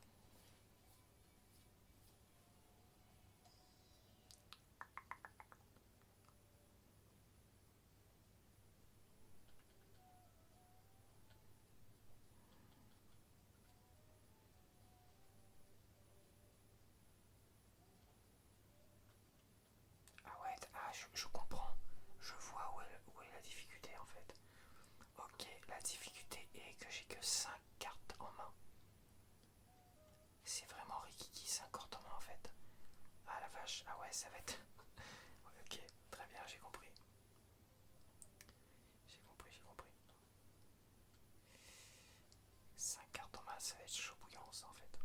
Ah ouais, je comprends. Je vois où est la difficulté en fait. Ok, la difficulté est que j'ai que 5 cartes en main. C'est vraiment Rikiki 5 cartes en main en fait. Ah la vache, ah ouais, ça va être... Ok, très bien, j'ai compris. J'ai compris. 5 cartes en main, ça va être chaud bouillant ça en fait.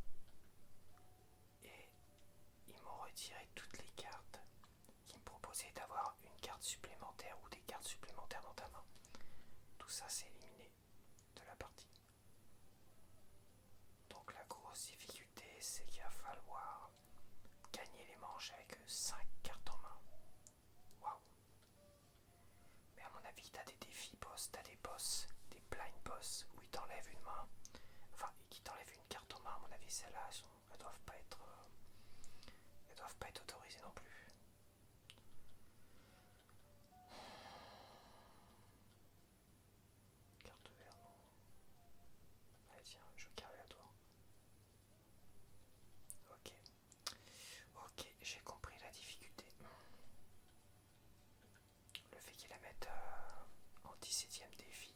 Et ils m'ont retiré toutes les cartes qui me proposaient d'avoir une carte supplémentaire ou des cartes supplémentaires dans ta main. Tout ça c'est éliminé de la partie. Donc la grosse difficulté c'est qu'il va falloir gagner les manches avec 5 cartes en main. Waouh. Mais à mon avis t'as des défis boss, t'as des boss, des blind boss où ils t'enlèvent une main. Enfin, qui t'enlèvent une carte en main, à mon avis celles-là elles doivent pas être autorisées non plus. Carte verte, non. Allez tiens, joker aléatoire. Ok. Ok, j'ai compris la difficulté. Le fait qu'il la mette en 17ème défi.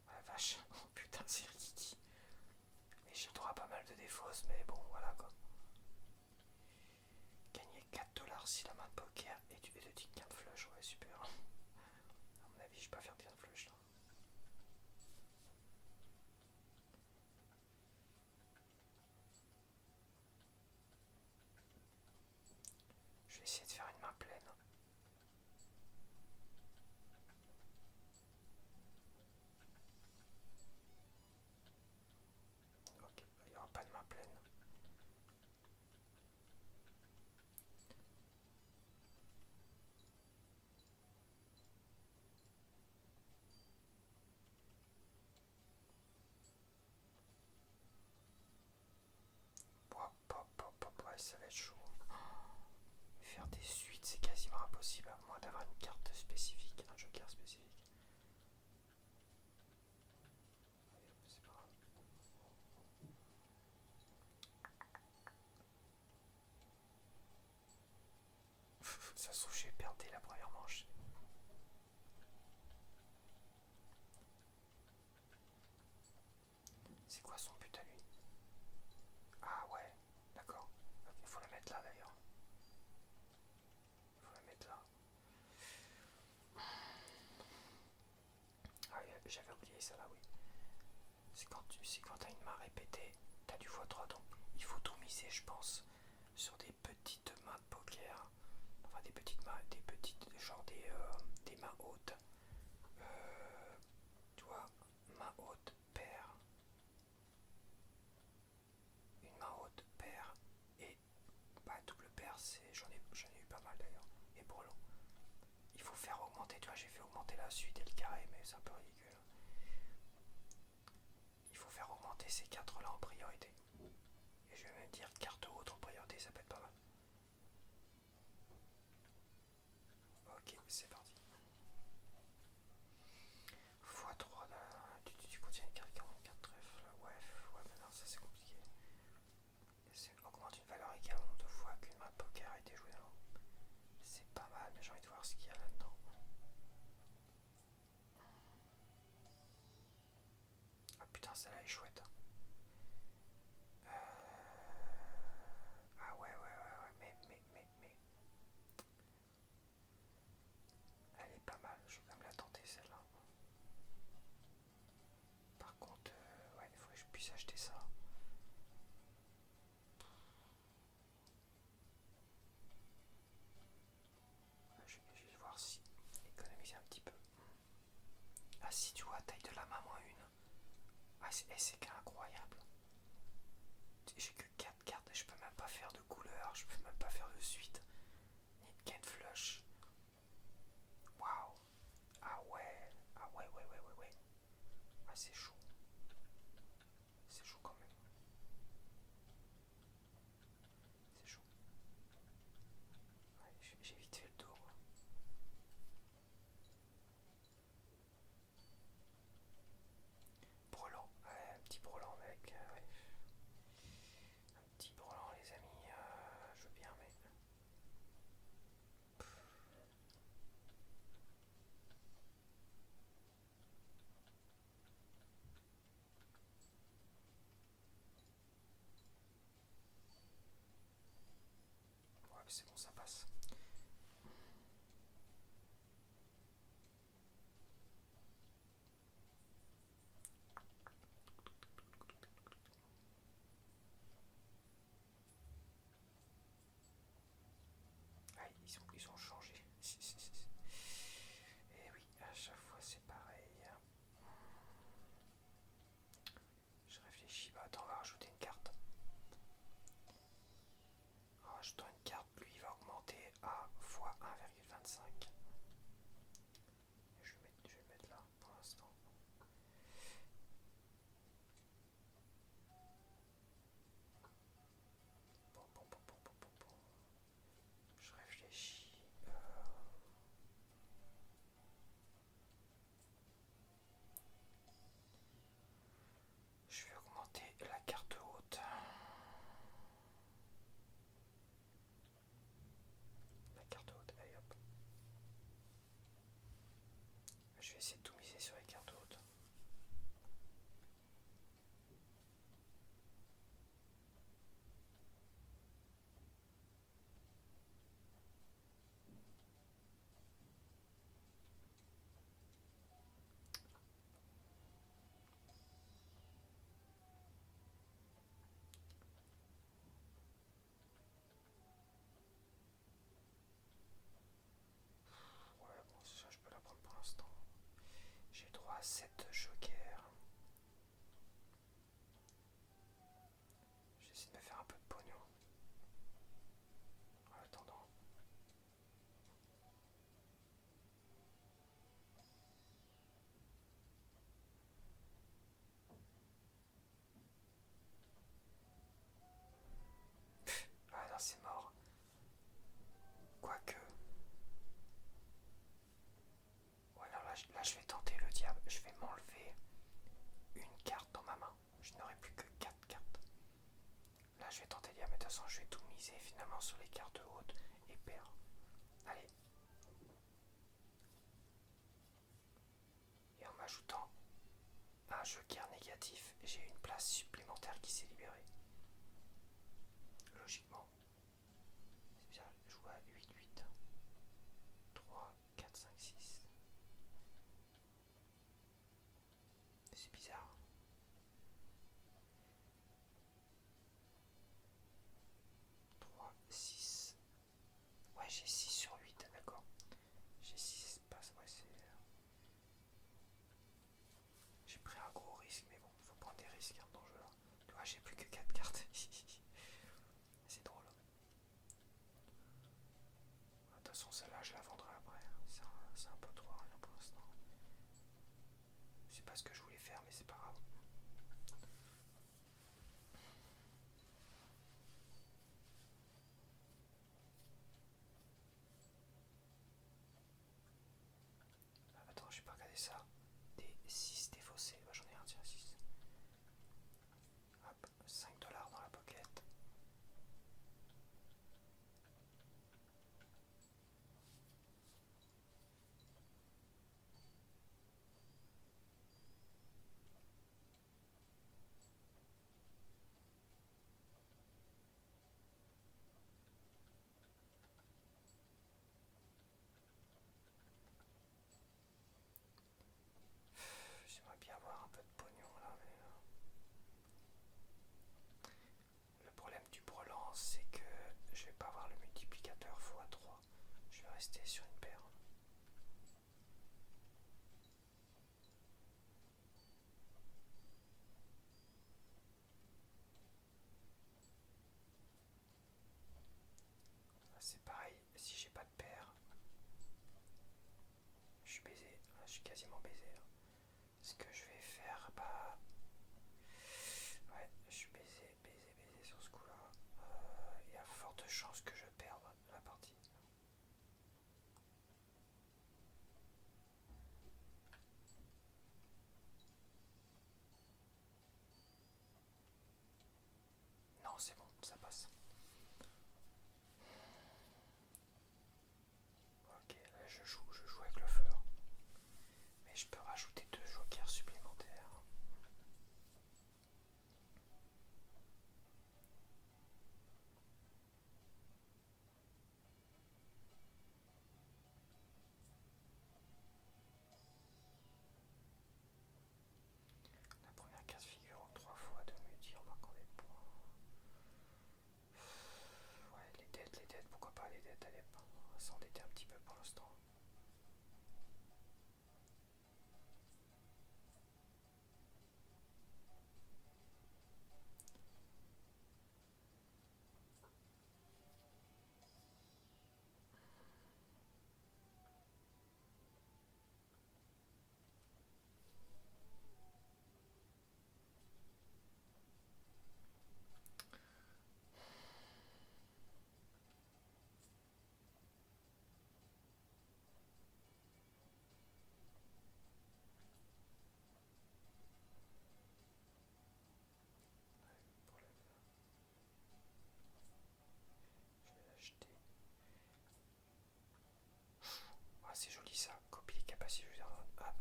Ah la vache, oh putain c'est Rikiki. Et j'ai le droit à pas mal de défausses, mais bon voilà quoi. Gagner 4$ si la main de poker et de tic qu'un flush, ouais super. À mon avis je vais pas faire bien de flush là. Je vais essayer de faire une main pleine. Ok, il n'y aura pas de main pleine. Ouais, ça va être chaud. Il faire des suites, c'est quasiment impossible à moins d'avoir une carte spécifique, un joker spécifique. C'est pas grave. Ça se trouve, j'ai perdu la première manche. C'est quoi son but à lui? Ah ouais, d'accord. Il faut la mettre là d'ailleurs. Il faut la mettre là. Ah, j'avais oublié ça là, oui. C'est quand t'as une main répétée, t'as du x3, donc il faut tout miser, je pense, sur des petites mains de poker. Enfin, des petites mains, genre des mains hautes. Tu vois, main haute, paire. Une main haute, paire. Et bah, double paire, j'en ai eu pas mal d'ailleurs. Et brelan. Il faut faire augmenter, tu vois, j'ai fait augmenter la suite et le carré, mais c'est un peu ridicule. Il faut faire augmenter ces quatre là en priorité. Et je vais même dire carte haute en priorité, ça peut être pas mal. Ok, c'est parti. x3, tu contiens une carte 44 trèfle. Ouais, mais non, ça c'est compliqué. Augmente une valeur égale au nombre de fois qu'une main de poker a été jouée avant. C'est pas mal, mais j'ai envie de voir ce qu'il y a là-dedans. Ah putain, celle-là est chouette. Ah ouais, mais. Elle est pas mal, je vais quand même la tenter celle-là. Par contre, ouais, il faudrait que je puisse acheter ça. Je vais voir si économiser un petit peu. Ah si tu vois, taille de la main moins une. Ah c'est incroyable. J'ai que 4 cartes et je peux même pas faire de couleur, je peux même pas faire de suite. Ni de gain flush. Waouh. Ah ouais. Ah ouais. Ah c'est chaud. C'est chaud quand même. C'est chaud. Ouais, j'ai vite fait le tour. Brelan. Ouais, un petit brelan mec. Ouais. Un petit brelan les amis. Je veux bien mais. Ouais, c'est bon, ça passe. Ah, ils ont changé. Et oui, à chaque fois c'est pareil. Je réfléchis. Bah attends, on va rajouter une carte. En rajoutant une carte, lui il va augmenter à fois 1,25. Je vais le mettre là pour l'instant. Bon. Je réfléchis. Je vais augmenter la carte haute. La carte haute, allez hop. Je vais essayer de tout miser sur les cartes hautes. Ouais, bon, ça je peux la prendre pour l'instant. je vais tenter d'y, mais de toute façon je vais tout miser finalement sur les cartes hautes et paires. Allez. Et en m'ajoutant un joker négatif, j'ai une place supplémentaire qui s'est libérée. Logiquement. C'est bien, je joue à 8-8. 3, 4, 5, 6. C'est bizarre. 3, 6. Ouais, j'ai 6 sur 8, d'accord. J'ai 6 espaces, ouais, c'est... J'ai pris un gros risque, mais bon, faut prendre des risques dans ce jeu-là. Tu vois, j'ai plus que 4 cartes. C'est drôle. De toute façon, celle-là, je la vendrai après. C'est un peu trop rien pour l'instant. C'est pas ce que je voulais faire, mais c'est pas grave. Attends, j'ai pas regardé ça. Des 6 défaussés. Bah, j'en ai un, tiens, 6. Hop, 5 $ dans la pocket. J'aimerais bien avoir un peu de pognon là, mais... Le problème du brelan, c'est que je vais pas avoir le multiplicateur x3. Je vais rester sur une paire. C'est pareil, si j'ai pas de paire, je suis baisé. Je suis quasiment baisé là. Ce que je vais faire, bah... Ouais, je suis baisé sur ce coup-là. Il y a forte chance que je perde la partie. Non, c'est bon, ça passe. Ok, là je joue avec le feu. Mais je peux rajouter 2 jokers supplémentaires. La première case figure 3 fois de multi en marquant des points. Ouais, les dettes, pourquoi pas les dettes, allez, on va s'endetter un petit peu pour l'instant. Je vais l'acheter. Ah, c'est joli ça, copier les capacités. Hop.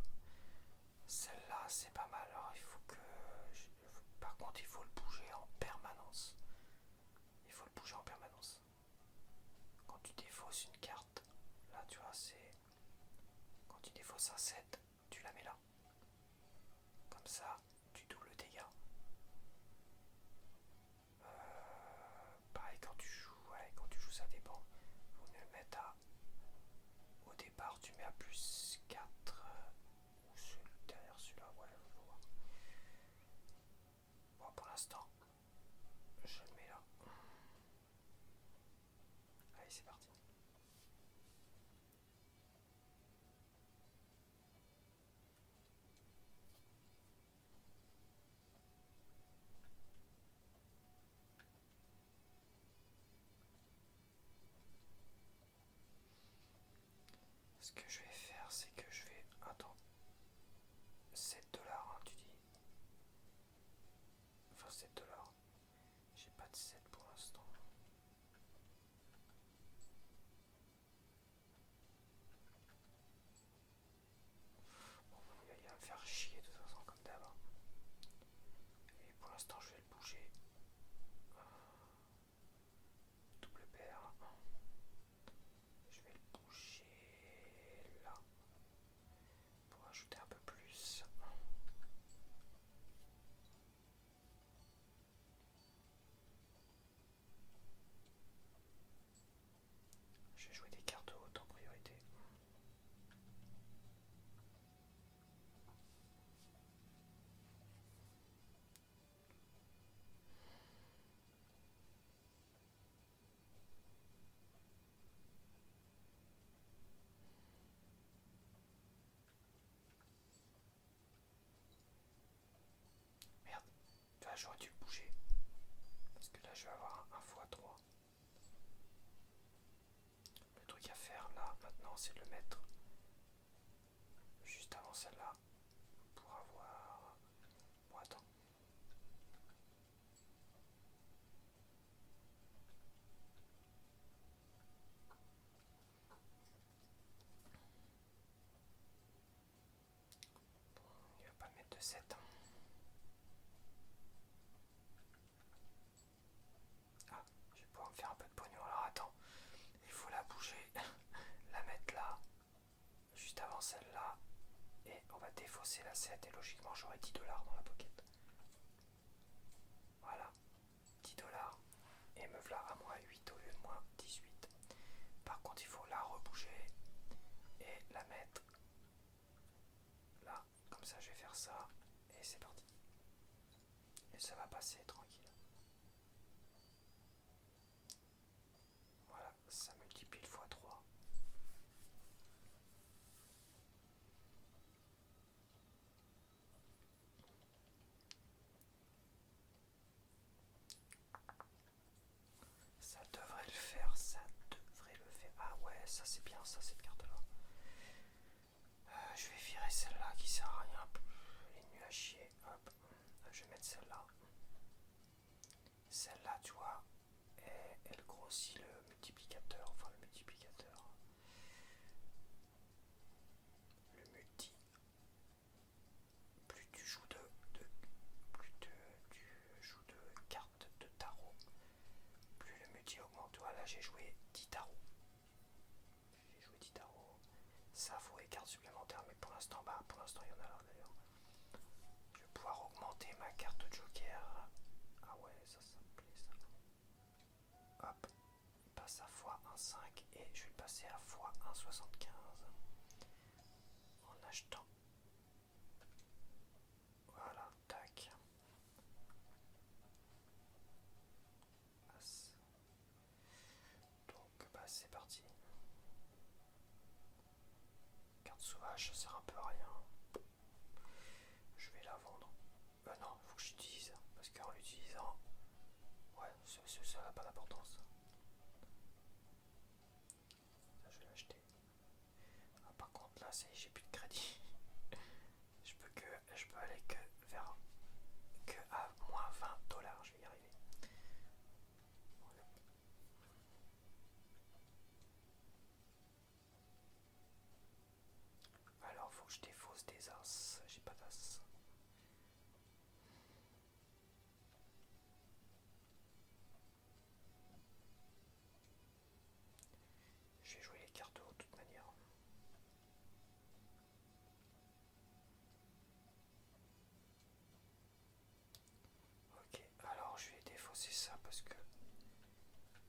Celle-là, c'est pas mal. Alors, il faut que... Par contre, il faut le bouger en permanence. Il faut le bouger en permanence. Quand tu défausses une carte, là, tu vois, c'est... Quand tu défausses un 7, tu la mets là. Comme ça, tu doubles le dégât. Pareil, quand tu joues, ça dépend. Vaut mieux le mettre à... Au départ, tu mets à plus 4. Ou derrière celui-là, ouais, je vois. Bon, pour l'instant, je le mets là. Allez, c'est parti. Ce que je vais faire, c'est que je vais... Attends. 7 $, hein, tu dis. Enfin, 7 $. J'ai pas de 7 j'aurais dû le bouger. Parce que là je vais avoir un x3. Le truc à faire là maintenant c'est de le mettre juste avant celle-là pour avoir... Bon attends. Bon, il va pas le mettre de 7. Ah, je vais pouvoir me faire un peu de pognon. Alors attends, il faut la bouger, la mettre là, juste avant celle-là. Et on va défausser la 7 et logiquement j'aurai 10 dollars dans la pocket. Voilà, 10 dollars. Et me voilà à moins 8 au lieu de moins 18. Par contre il faut la rebouger et la mettre là. Comme ça je vais faire ça et c'est parti. Et ça va passer tranquille. Voilà, ça multiplie le x3. Ça devrait le faire, ça devrait le faire. Ah ouais, ça c'est bien ça, cette carte là. Je vais virer celle-là qui sert à rien. Elle est nulle à chier. Hop, je vais mettre celle-là. Celle-là, tu vois, elle grossit le multiplicateur. Enfin, le multiplicateur. Le multi. Plus tu joues tu joues de cartes de tarot, plus le multi augmente. Tu vois, là j'ai joué 10 tarots. J'ai joué 10 tarots. Ça faut des cartes supplémentaires, mais pour l'instant, il y en a là d'ailleurs. Je vais pouvoir augmenter ma carte joker. Ah ouais, ça me plaît ça. Hop, il passe à x1,5 et je vais le passer à x1,75 en achetant. Voilà, tac. Passe. Donc c'est parti. Carte sauvage, ça sert un peu à rien. Je vais la vendre. Non, faut que j'utilise. Parce qu'en l'utilisant, ouais, ça n'a pas d'importance. Ça, je vais l'acheter. Ah, par contre, là, j'ai plus de crédit. je peux aller que vers que à moins 20 dollars. Je vais y arriver. Alors, faut que je défausse des as. J'ai pas d'as. J'ai joué les cartes de toute manière. Ok, alors je vais défausser ça parce que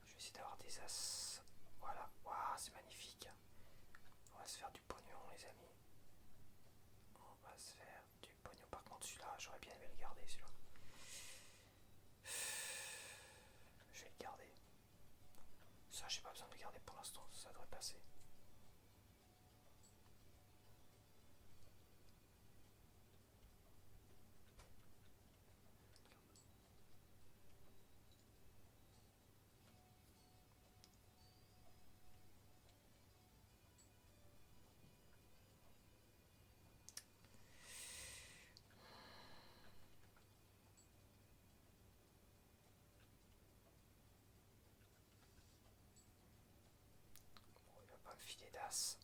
je vais essayer d'avoir des as. Voilà, waouh, c'est magnifique. On va se faire du pognon, les amis. On va se faire du pognon. Par contre, celui-là, j'aurais bien aimé le garder, celui-là. Je vais le garder. Ça, j'ai pas besoin de le garder pour l'instant, ça devrait passer. Bon, il va pas me filer d'as.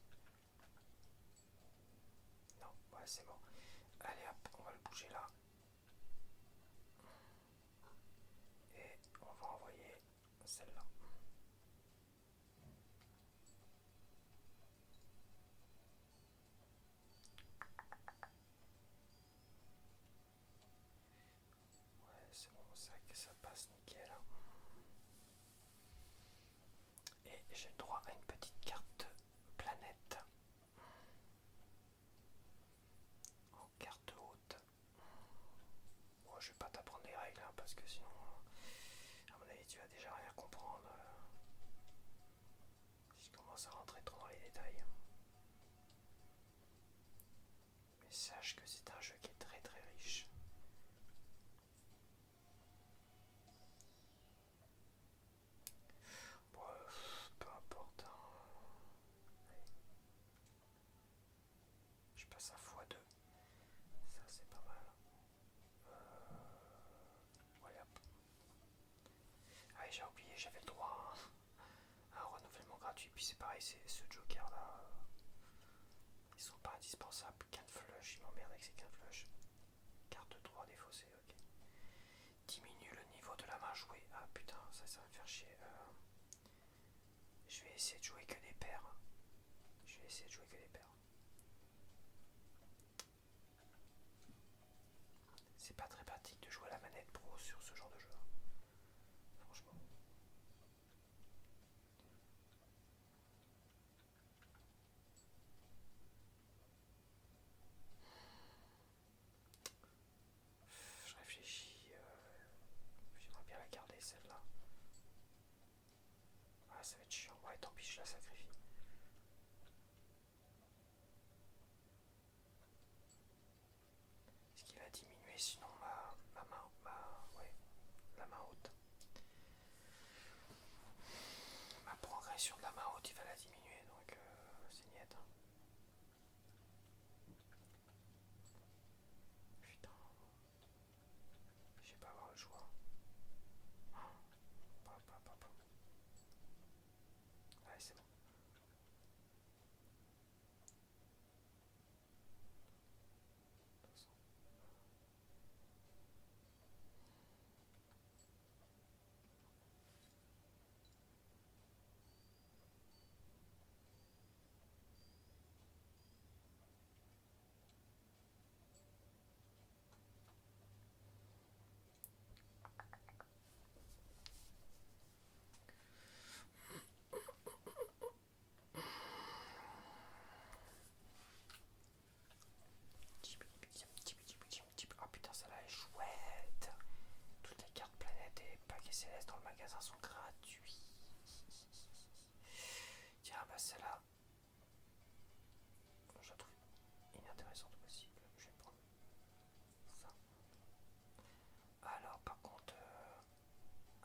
Non, ouais, c'est bon. Allez hop, on va le bouger là. Et on va envoyer celle-là. Ouais, c'est bon, ça que ça passe nickel. Et j'ai le droit à une petite carte planète. En carte haute. Bon, je vais pas t'apprendre les règles, hein, parce que sinon, à mon avis, tu vas déjà rien comprendre. Si je commence à rentrer trop dans les détails. Mais sache que c'est un jeu qui est très très riche. c'est pareil, c'est ce joker là. Ils sont pas indispensables. Canne flush, il m'emmerde avec ces cannes flush. Carte 3 défaussée, ok. Diminue le niveau de la main jouée. Ah putain, ça va me faire chier. Je vais essayer de jouer que des paires. Je vais essayer de jouer que des paires. C'est pas très pratique de jouer à la manette pro sur ce genre de jeu. Franchement. Je réfléchis. J'aimerais bien la garder celle-là. Ah, ça va être chiant. Ouais, tant pis, je la sacrifie. Ce qui va diminuer sinon ma main. Ouais, la main haute. Ma progression de la main haute, il va la diminuer. Donc, c'est niet. Hein. Putain. Je vais pas avoir le choix. Allez, c'est bon. Oh putain, celle-là est chouette. Toutes les cartes planètes et paquets célestes dans le magasin sont gratuits. Tiens, bah celle-là, je la trouve inintéressante possible. Je vais prendre ça. Alors, par contre,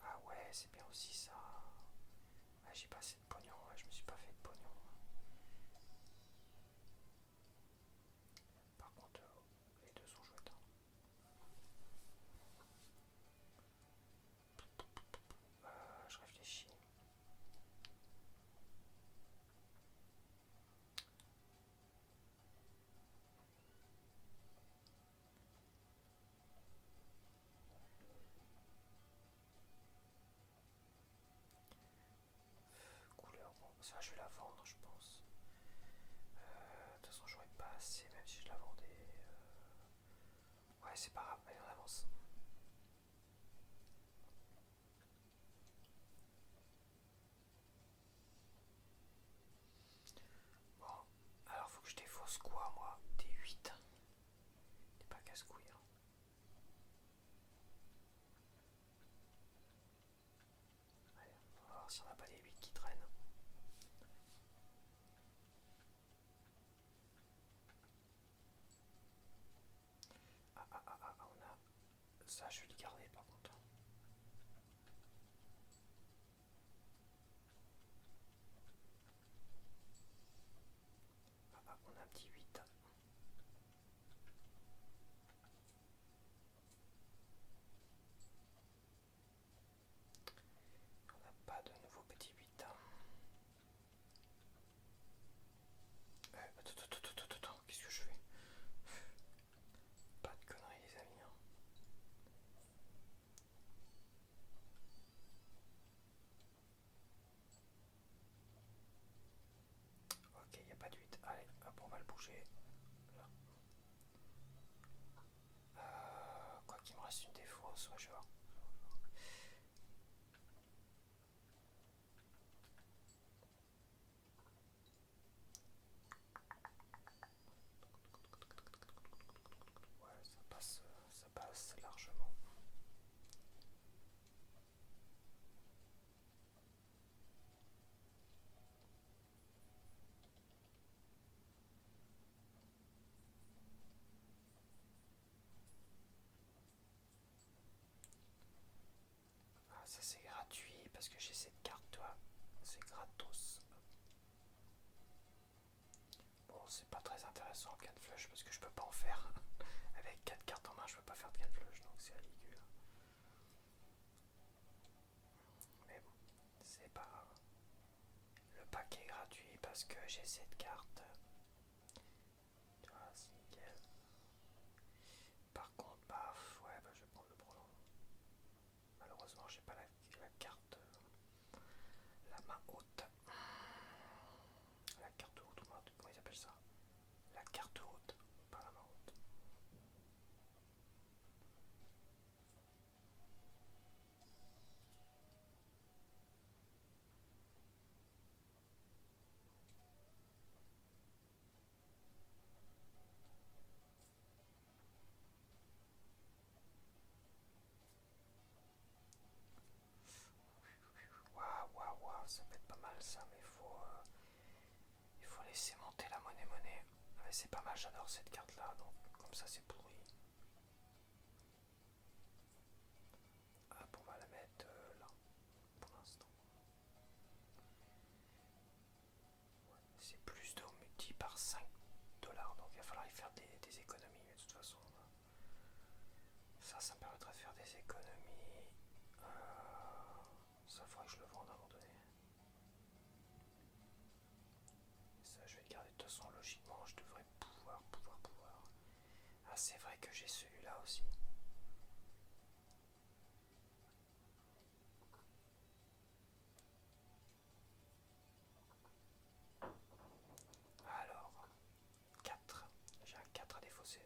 ah ouais, c'est bien aussi ça. Ah, j'ai pas assez de pognon, ouais, je me suis pas fait de pognon. Par contre, les deux sont chouettes. Hein. Je réfléchis. Couleur, bon, ça je vais la vendre, je pense. De toute façon, j'aurais pas assez, même si je la vendais. Ouais, c'est pas grave, allez, on avance. Bon, alors faut que je défausse quoi, moi? Des 8. T'es pas casse-couille, hein. Allez, on va voir si on n'a pas des 8 qui traînent. On a. Ça, je vais le garder par contre. On a un petit 8. On n'a pas de nouveau petit 8. Attends, qu'est-ce que je fais? Pas de conneries, les amis. Hein. Ok, il n'y a pas de 8. Allez, hop, on va le bouger. Là. Quoi qu'il me reste une défausse, ouais, je vais voir. Ouais, ça passe largement. Ah, ça c'est gratuit parce que j'ai cette carte, toi. C'est gratos. Bon, c'est pas très intéressant en 4 flush parce que je peux pas en faire. Avec 4 cartes en main, je peux pas faire de 4 flush donc c'est ridicule. Mais bon, c'est pas grave. Le pack est gratuit parce que j'ai cette carte. Tu vois, c'est nickel. Par contre, bah, ouais, bah, je vais prendre le prolong. Malheureusement, j'ai pas la carte, la main haute. La carte haute, comment ils appellent ça? La carte haute, pas la main haute. Waouh, waouh, waouh, ça peut être pas mal ça, mais il faut laisser monter la monnaie. Ouais, c'est pas mal, j'adore cette carte là, donc comme ça c'est pourri. Hop, on va la mettre là, pour l'instant. C'est plus de multi par 5 $, donc il va falloir y faire des économies, mais de toute façon, ça me permettra de faire des économies. Ça faudrait que je le vende à un moment donné. Ça, je vais le garder de toute façon, logiquement, je devrais pouvoir. Ah, c'est vrai que j'ai celui-là aussi. Alors, 4. J'ai un 4 à défausser.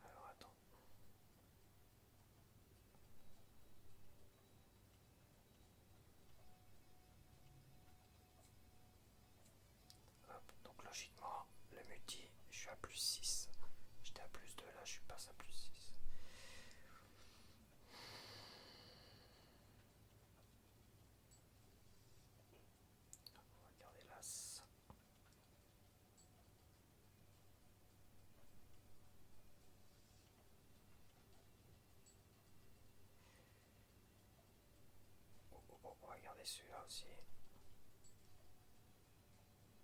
Alors, attends. Hop, donc logiquement, le multi, je suis à plus 6. J'étais à plus 2, là, je suis passé à plus 6. On va garder l'as. On va garder celui-là aussi.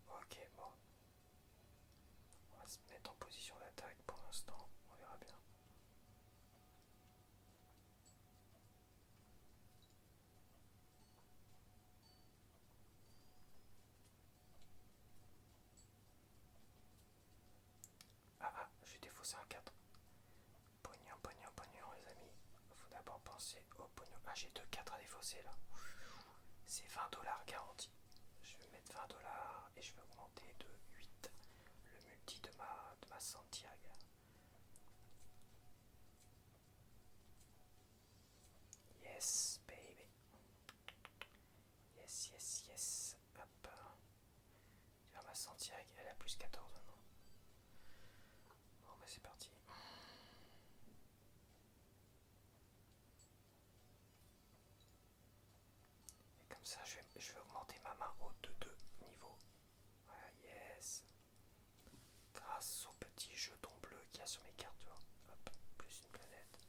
Ok, bon. On va se mettre en position d'attaque pour l'instant. On verra bien. J'ai défaussé un 4. Pognon, les amis. Faut d'abord penser au pognon. Ah, j'ai 2 4 à défausser là. C'est 20 $ garanti. Je vais mettre 20 $ et je vais augmenter de 8 le multi de ma Santiago. Yes, baby. Yes. Hop. Tu vois, ma Santiago, elle a plus 14 maintenant. Bon, bah c'est parti. Et comme ça, je vais augmenter ma main haute de 2 niveaux. Voilà, yes. Grâce au petit jeton bleu qu'il y a sur mes cartes, tu vois. Hop, plus une planète.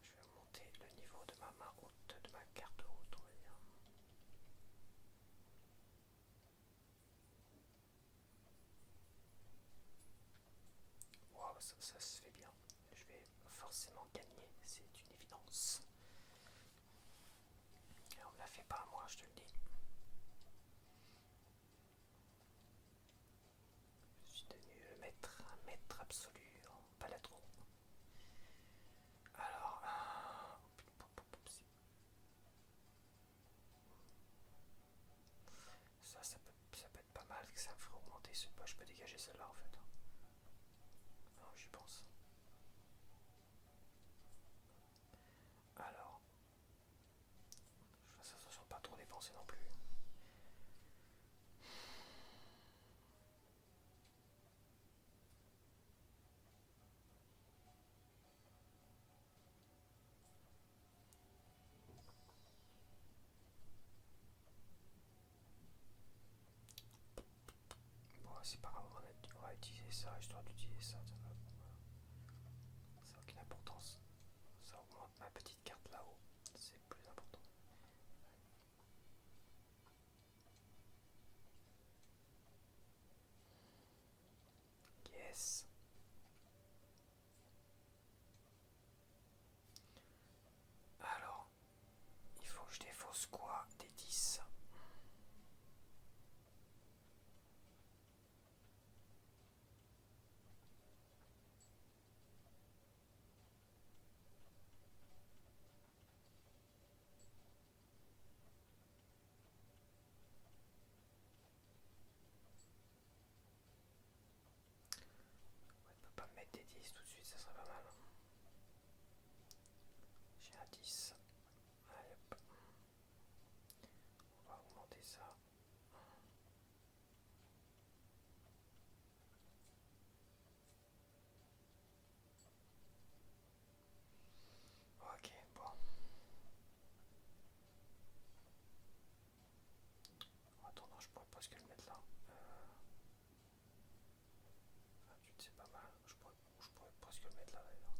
Je vais monter le niveau de ma main haute, de ma carte haute, on va dire. Wow, ça se fait bien. Je vais forcément gagner, c'est une évidence. Et on me la fait pas, moi, je te le dis. Je suis devenu un maître absolu en palatron. Alors, ça peut être pas mal, que ça me ferait augmenter ce pas. Je peux dégager celle-là en fait. Non, j'y pense. Alors, je fasse attention de pas trop dépenser non plus. Bon, c'est pas grave, on va utiliser ça, histoire d'utiliser ça. Ça n'a aucune importance. Ça augmente ma petite carte là-haut. C'est plus important. Yes. Alors, il faut que je défausse quoi? Des 10. ça serait pas mal. J'ai un 10. Allez hop. On va augmenter ça. Ok, bon. Attends, non, je pourrais presque le mettre là. 28, c'est pas mal. Je pourrais presque le mettre là d'ailleurs.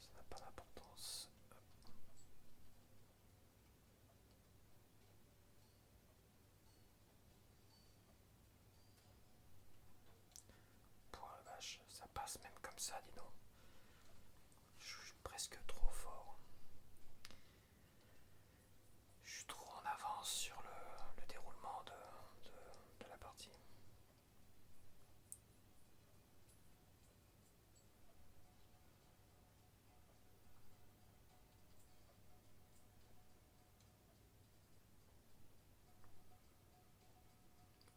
Ça n'a pas d'importance. Pour la vache, ça passe même comme ça, dis donc. Je suis presque trop fort. Je suis trop en avance sur le déroulement de la partie.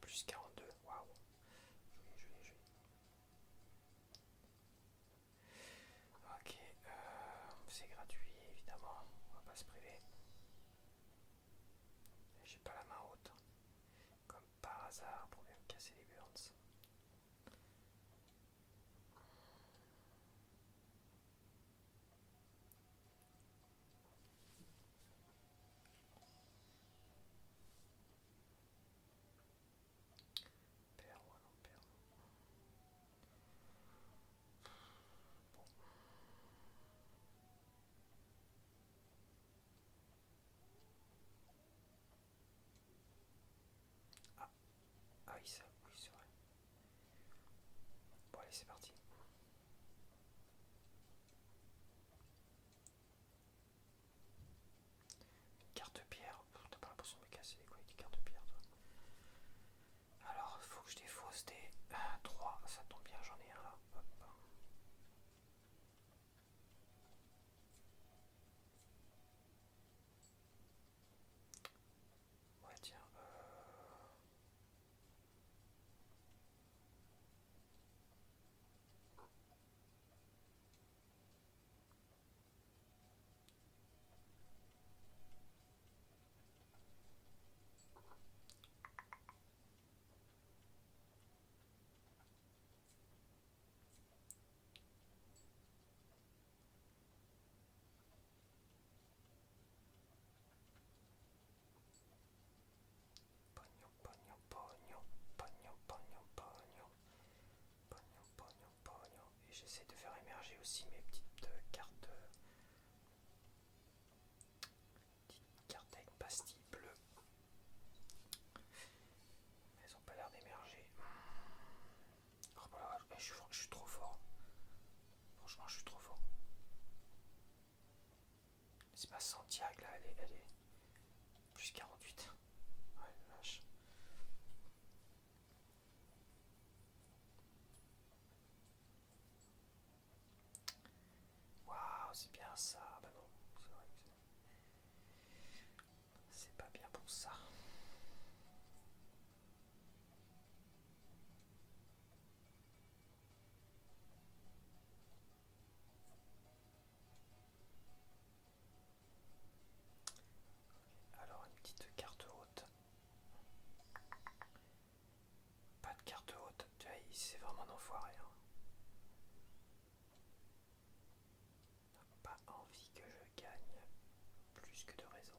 Plus 42, waouh. Joli, joli, joli. Ok, c'est gratuit évidemment, on va pas se priver. J'ai pas la main haute, comme par hasard pour bien me casser les burns. Père ou non père. Ah, ah oui, ça, oui, c'est vrai. Bon, allez, c'est parti. Une carte pierre. T'as pas l'impression de me casser les couilles avec des cartes pierre, toi. Alors, faut que je défausse des 3. Ça tombe bien, j'en ai un là. Hop. Ouais, tiens. Pognon, pognon, pognon. Pognon, pognon, pognon. Pognon, pognon, pognon. Et j'essaie de faire émerger aussi mes petites cartes avec pastilles bleues. Elles ont pas l'air d'émerger. Oh bah là, je suis trop fort. Franchement, je suis trop fort. C'est ma Santiago là, elle est plus 48. Ouais, lâche. Waouh, c'est bien ça. Bah non, c'est vrai que c'est pas bien pour ça. Alors, une petite carte haute. Pas de carte haute. Tu vois, c'est vraiment un enfoiré. Hein. Pas envie que je gagne plus que de raison.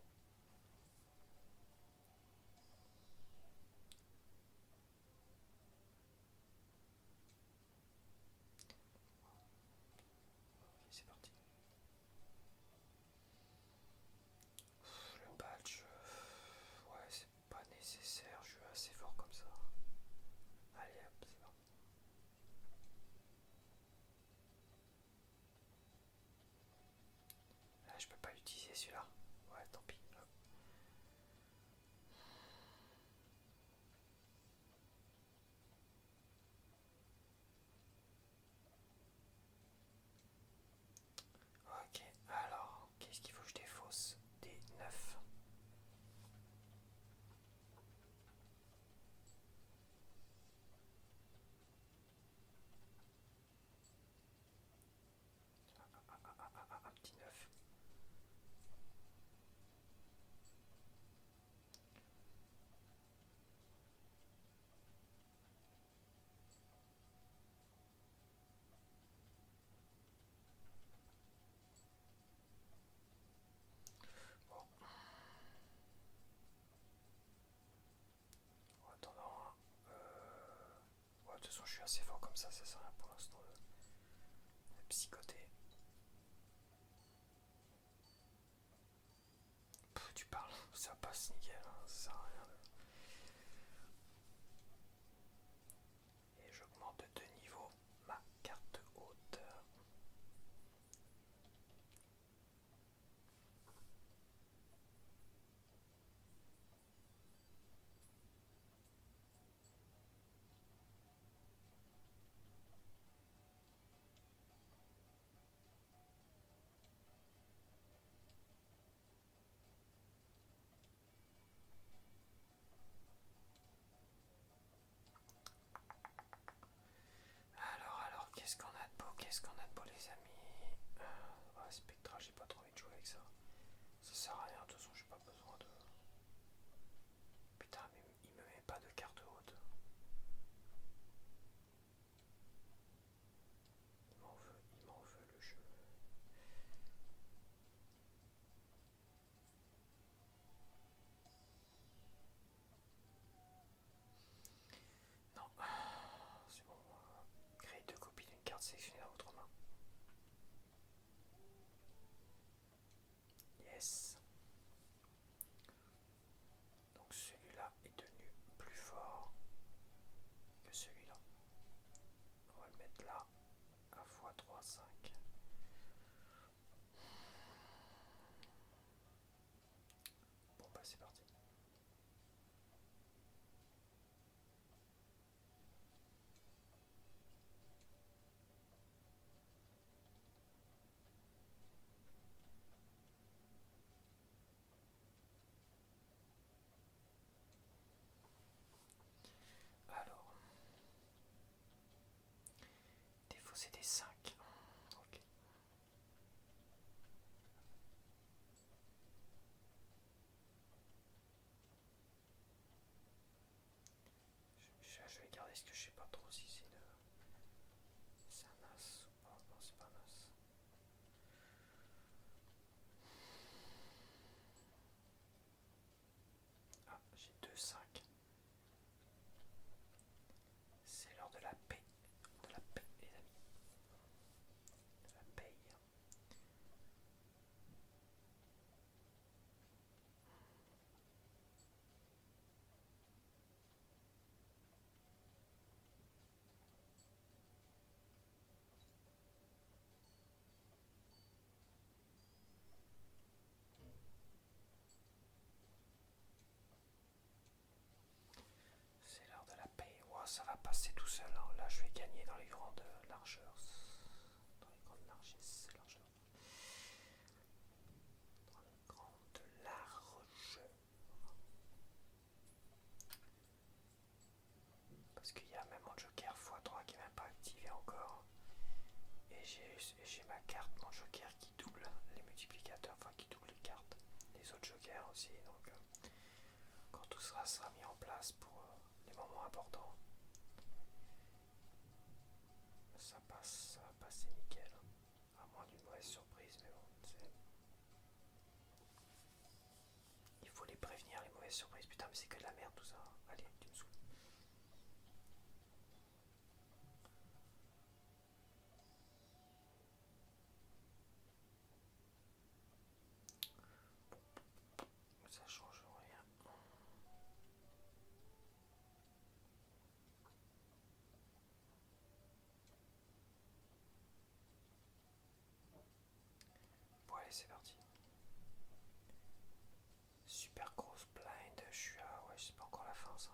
Ok, c'est parti. Le badge, ouais, c'est pas nécessaire, je suis assez fort comme ça. Allez hop, c'est parti. Ah, je peux pas l'utiliser celui-là. Ouais, tant pis. Hop. Ok, alors, qu'est-ce qu'il faut que je défausse? Des 9. assez fort comme ça sert à rien pour l'instant de psychoter. Tu parles, ça passe nickel, hein, ça sert à rien. Et j'augmente de 2 niveaux ma carte haute. Alors, qu'est-ce qu'on a de beau, les amis? Spectra, j'ai pas trop envie de jouer avec ça. Ça sert à rien, de toute façon, j'ai pas besoin de. Putain, mais il me met pas de carte haute. Il m'en veut le jeu. Non, c'est bon. Créer 2 copies d'une carte sélectionnée dans votre main. Yes. Donc celui-là est devenu plus fort que celui-là. On va le mettre là à x3, 5. Bon bah c'est parti. Alors, défausser des 5. Ok. Je vais garder ce que je sais pas trop si c'est un as ou pas. Non, c'est pas un as. Ah, j'ai 2, 5. C'est l'heure de la paix. De la paix, les amis. De la paix. C'est l'heure de la paix. Wow, ça va passer tout seul. Hein. Là, je vais gagner dans les grandes largeurs. Dans les grandes largesses. Largeurs. Dans les grandes largeurs. Parce qu'il y a même mon joker x3 qui n'est même pas activé encore. Et j'ai ma carte, mon joker qui double les multiplicateurs, enfin qui double les cartes. Les autres jokers aussi. Donc quand tout sera mis en place pour les moments importants, ça va passer nickel. À moins d'une mauvaise surprise, mais bon, il faut les prévenir, les mauvaises surprises. Putain, mais c'est que de la merde tout ça. Allez, tu me saoules. Ça change rien. Bon, allez, c'est parti. Super grosse blind, je suis à. Ouais, c'est pas encore la fin ça.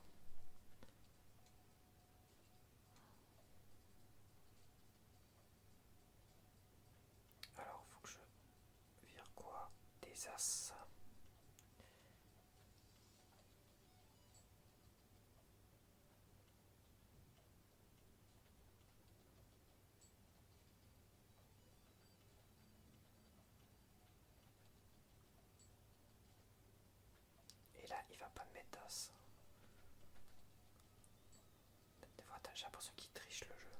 Alors, faut que je vire quoi? Des as. Et là, il va pas me mettre d'as. Des fois, j'ai l'impression qu'il triche le jeu.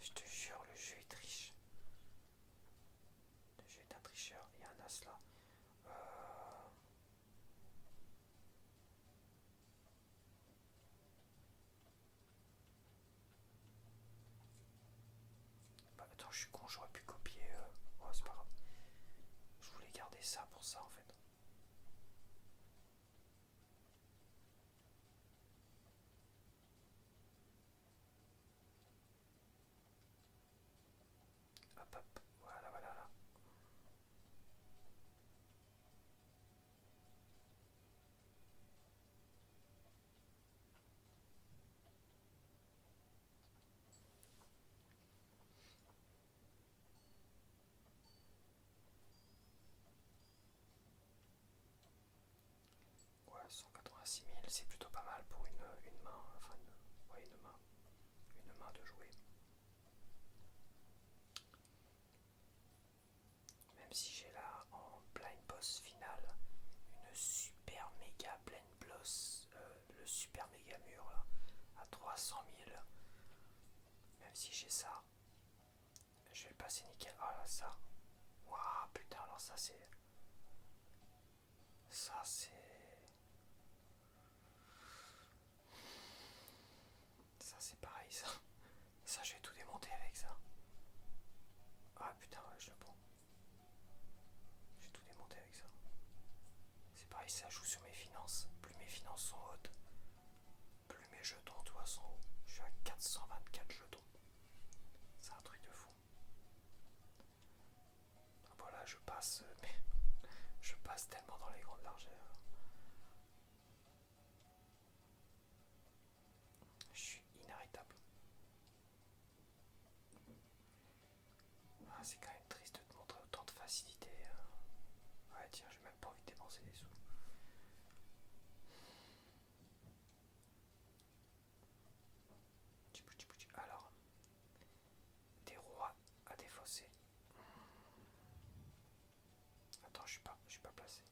Je te jure, le jeu il triche. Le jeu est un tricheur. Il y a un as là. putain, je suis con, j'aurais pu copier. Ouais, c'est pas grave. Je voulais garder ça pour ça en fait. Hop hop, voilà, voilà. Ouais, 186 000, c'est plutôt pas mal pour une main, enfin ouais, une main de jouer. Même si j'ai là en blind boss final une super méga blind boss, le super méga mur là, à 300 000. Même si j'ai ça, je vais le passer nickel. Ah là, ça. Waouh, putain, alors ça c'est. Ça c'est. Ça c'est pareil, ça. Ça, je vais tout démonter avec ça. Ah putain, ouais, je le prends. Je vais tout démonter avec ça. C'est pareil, ça joue sur mes finances. Plus mes finances sont hautes, plus mes jetons, toi, sont hauts. Je suis à 424 jetons. C'est un truc de fou. Voilà, je passe, mais je passe tellement dans les grandes largeurs. Je suis inarrêtable. Ah, c'est quand même triste de te montrer autant de facilité. Ouais, tiens, j'ai même pas envie de dépenser des sous. Alors, des rois à défausser. Attends, je suis pas placé.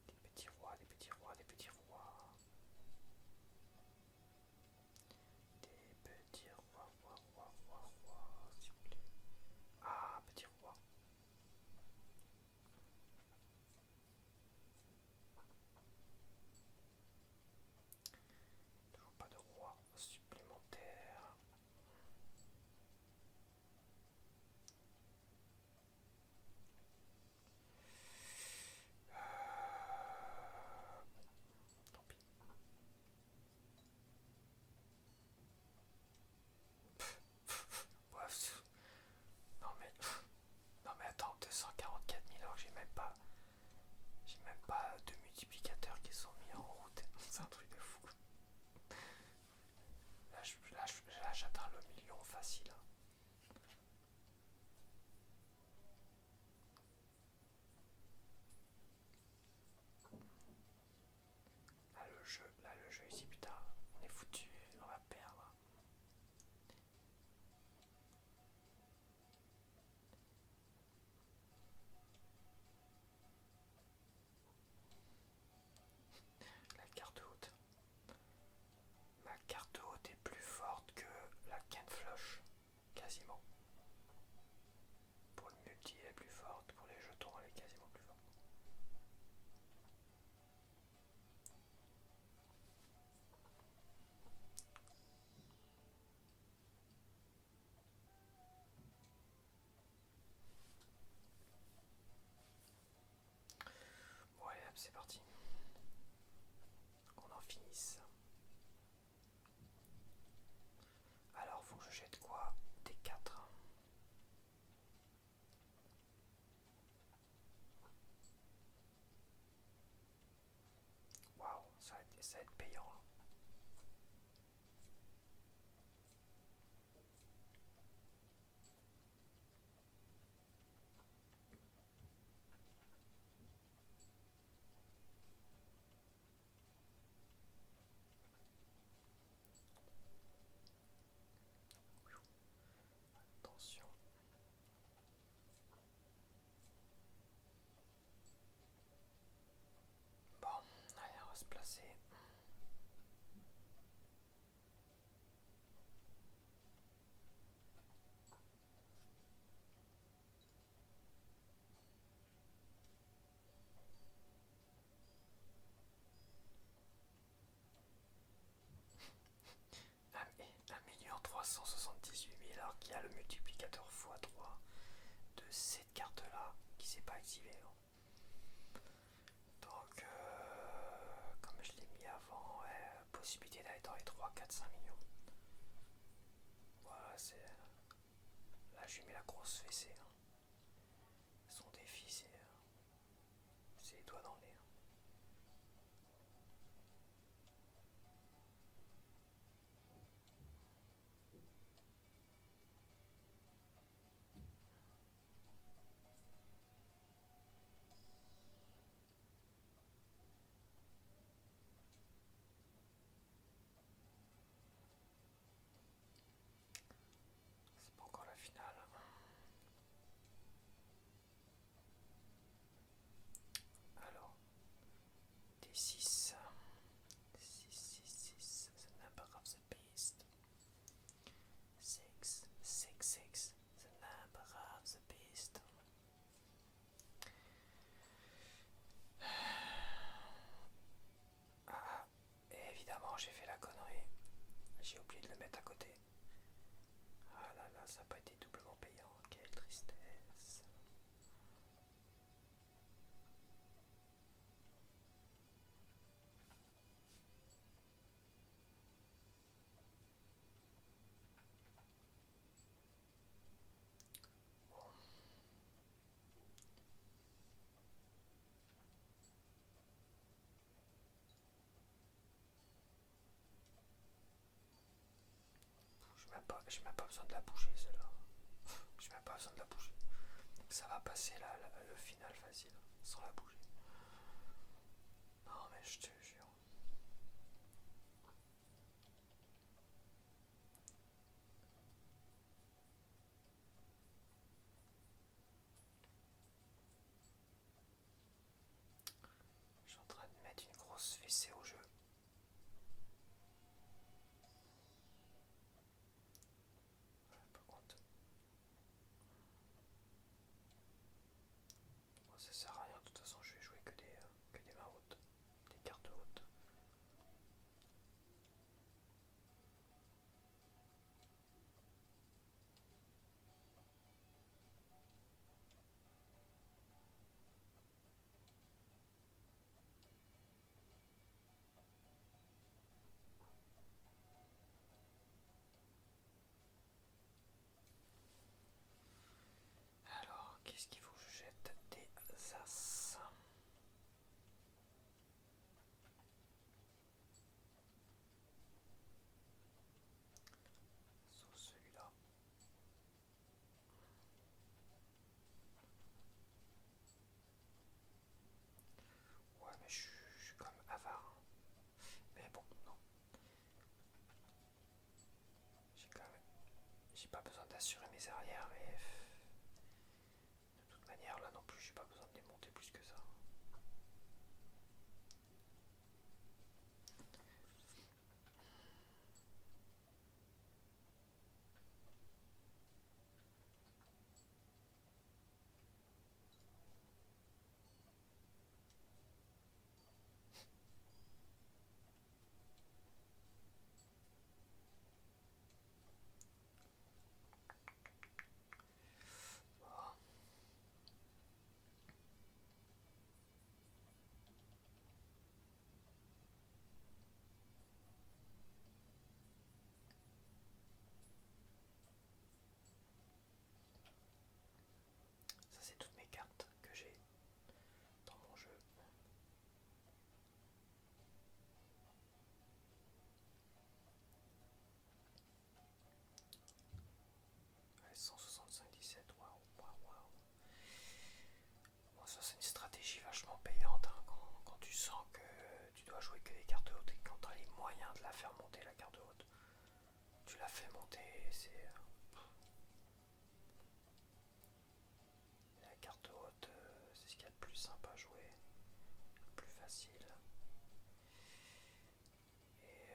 Des petits rois, des petits rois, des petits rois. Des petits rois, rois, rois, rois, rois, s'il vous plaît. Ah, petit roi. Toujours pas de roi supplémentaire. Tant pis. Bref. Non mais, non mais attends, 244 000 alors que j'ai même pas de multiplicateurs qui sont mis en route. C'est un truc de fou. Là, j'atteins le million facile. Là le jeu ici, putain, on est foutu, on va perdre. La carte haute. Ma carte haute est plus forte que la Ken Flush, quasiment. Pour le multi, elle est plus forte. Pour les jetons, elle est quasiment plus forte. Bon, allez, hop, c'est parti. Qu'on en finisse. Alors, faut que je jette quoi? Des 4. Waouh, ça va être payant. Hein. Attention. Bon, allez, on va se placer. y a le multiplicateur x3 de cette carte là qui s'est pas activé. Donc, comme je l'ai mis avant, ouais, possibilité d'aller dans les 3, 4, 5 millions. Voilà, c'est. Là, je lui mets la grosse fessée. Son défi, c'est les doigts dans le nez. C'est pas encore la finale. Alors, D6. 6, 6, 6, the number of the beast. 6, 6, 6, the number of the beast. Ah, et évidemment, j'ai fait la connerie. J'ai oublié de le mettre à côté. Ah là là, ça n'a pas été doublement payant. Quelle tristesse. Bon. J'ai même pas besoin de la bouger celle-là. J'ai même pas besoin de la bouger. Ça va passer là, le final facile, sans la bouger. Non mais je te jure. Je suis en train de mettre une grosse fessée au jeu. Ouais, par contre. Bon, ça sert à rien, de toute façon je vais jouer que des mains hautes. Des cartes hautes. Alors, qu'est-ce qu'il faut que je jette? Des as. Sauf celui-là. Ouais, mais je suis quand même avare. Mais bon, non. J'ai quand même. J'ai pas besoin d'assurer mes arrières, mais. De toute manière, là non plus, j'ai pas besoin de les monter plus que ça. Bon. Ça, c'est toutes mes cartes que j'ai dans mon jeu. Ouais, 165-17, waouh, waouh, waouh. Bon, ça, c'est une stratégie vachement payante hein, quand tu sens que tu dois jouer que des cartes hautes et quand tu as les moyens de la faire monter la carte haute. Tu la fais monter, c'est. La carte haute, c'est ce qu'il y a de plus simple à jouer, le plus facile. Mais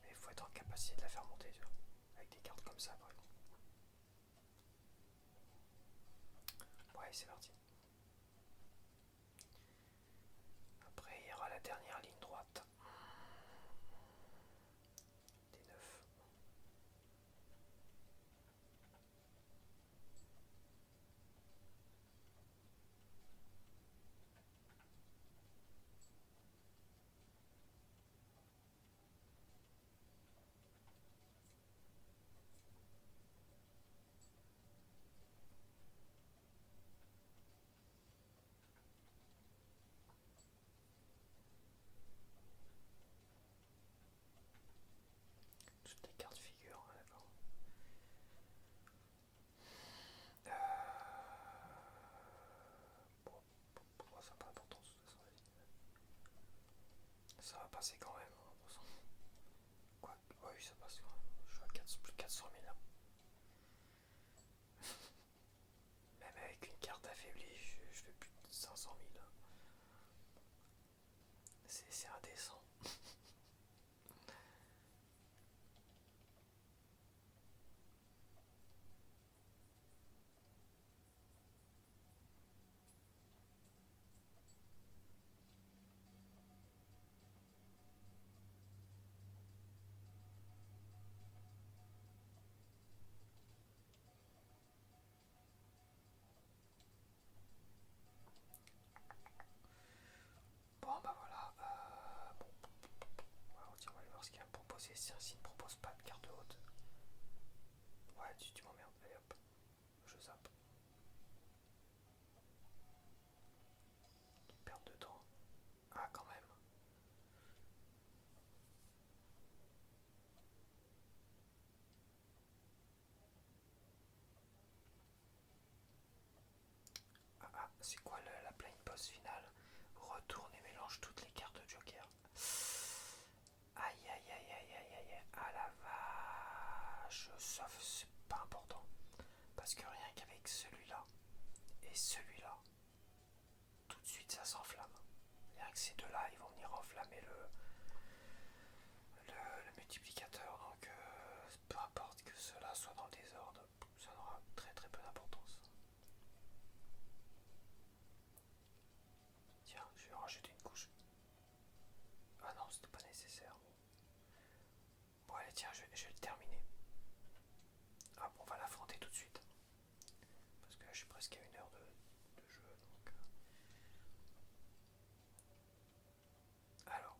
il faut être en capacité de la faire monter, tu vois, avec des cartes comme ça par exemple. Ouais, c'est parti. Après, il y aura la dernière ligne droite. Des 9. passer quand même. Hein, de toute façon. Quoi? Ouais, oui, ça passe quand même. Je suis à 4, plus de 400 000 là. Même avec une carte affaiblie, je fais plus de 500 000. C'est indécent. Bon, bah voilà. Bon. On va aller voir ce qu'il y a à me proposer. S'il ne propose pas de carte haute. Ouais, tu m'emmerdes. Allez hop, je zappe. Perte de temps. Ah, quand même. Ah, c'est quoi la blind boss finale? Retourne et mélange toutes les cartes de Joker. Aïe aïe aïe aïe aïe aïe. Ah la vache. Sauf c'est pas important. Parce que rien qu'avec celui-là et celui-là, tout de suite ça s'enflamme. Rien que ces deux-là, ils vont venir enflammer le multiplicateur. Donc peu importe que cela soit dans le désordre, ça n'aura très très peu d'importance. Tiens, je vais rajouter une couche. Ah non, c'était pas nécessaire. Bon allez tiens, je vais le terminer. Ah bon, on va l'affronter tout de suite. Parce que là je suis presque à 1 heure de jeu. Donc... Alors,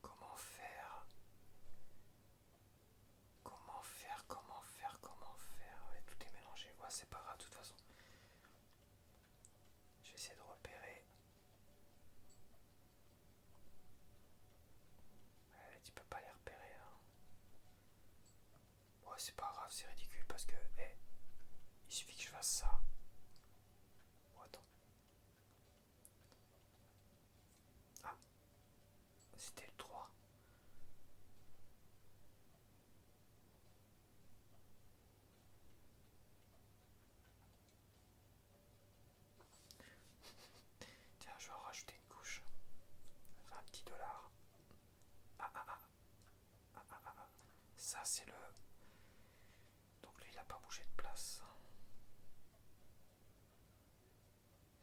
comment faire? Comment faire? Comment faire? Comment faire? Ouais, tout est mélangé. Ouais, c'est pas grave de toute façon. Je vais essayer de repérer. Ouais, tu peux pas les repérer. Hein. Ouais, c'est pas grave, c'est ridicule parce que... Hey, il suffit que je fasse ça. Oh, attends. Ah, c'était le 3. Tiens, je vais en rajouter une couche. Un petit dollar. Ah, ah, ah. Ah, ah, ah, ah. Ça, c'est le... Donc lui, il a pas bougé de place.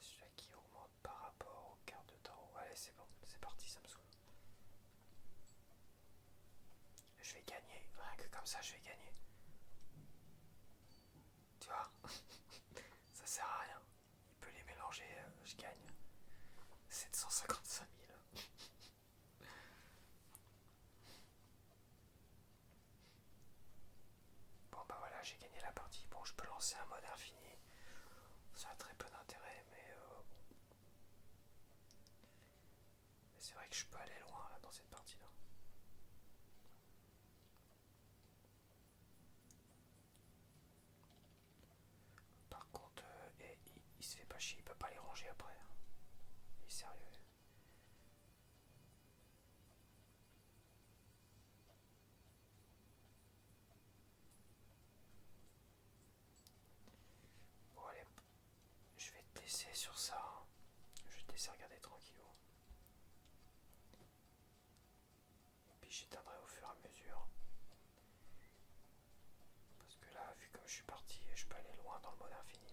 Celui-là qui augmente par rapport aux cartes de tarot. Allez, c'est bon, c'est parti, ça me saoule. Je vais gagner, rien que comme ça, je vais gagner. Tu vois, ça sert à rien. Il peut les mélanger, je gagne. 755 000. Bon bah voilà, j'ai gagné la partie. Bon, je peux lancer un mode infini. Ça a très peu d'intérêt, mais c'est vrai que je peux aller loin là, dans cette partie-là. Par contre, il se fait pas chier, il peut pas les ranger après. Hein. Il est sérieux. Bon allez, je vais te laisser sur ça. Hein. Je vais te laisser regarder tranquillou. Et puis j'éteindrai au fur et à mesure. Parce que là, vu comme je suis parti, je peux aller loin dans le mode infini.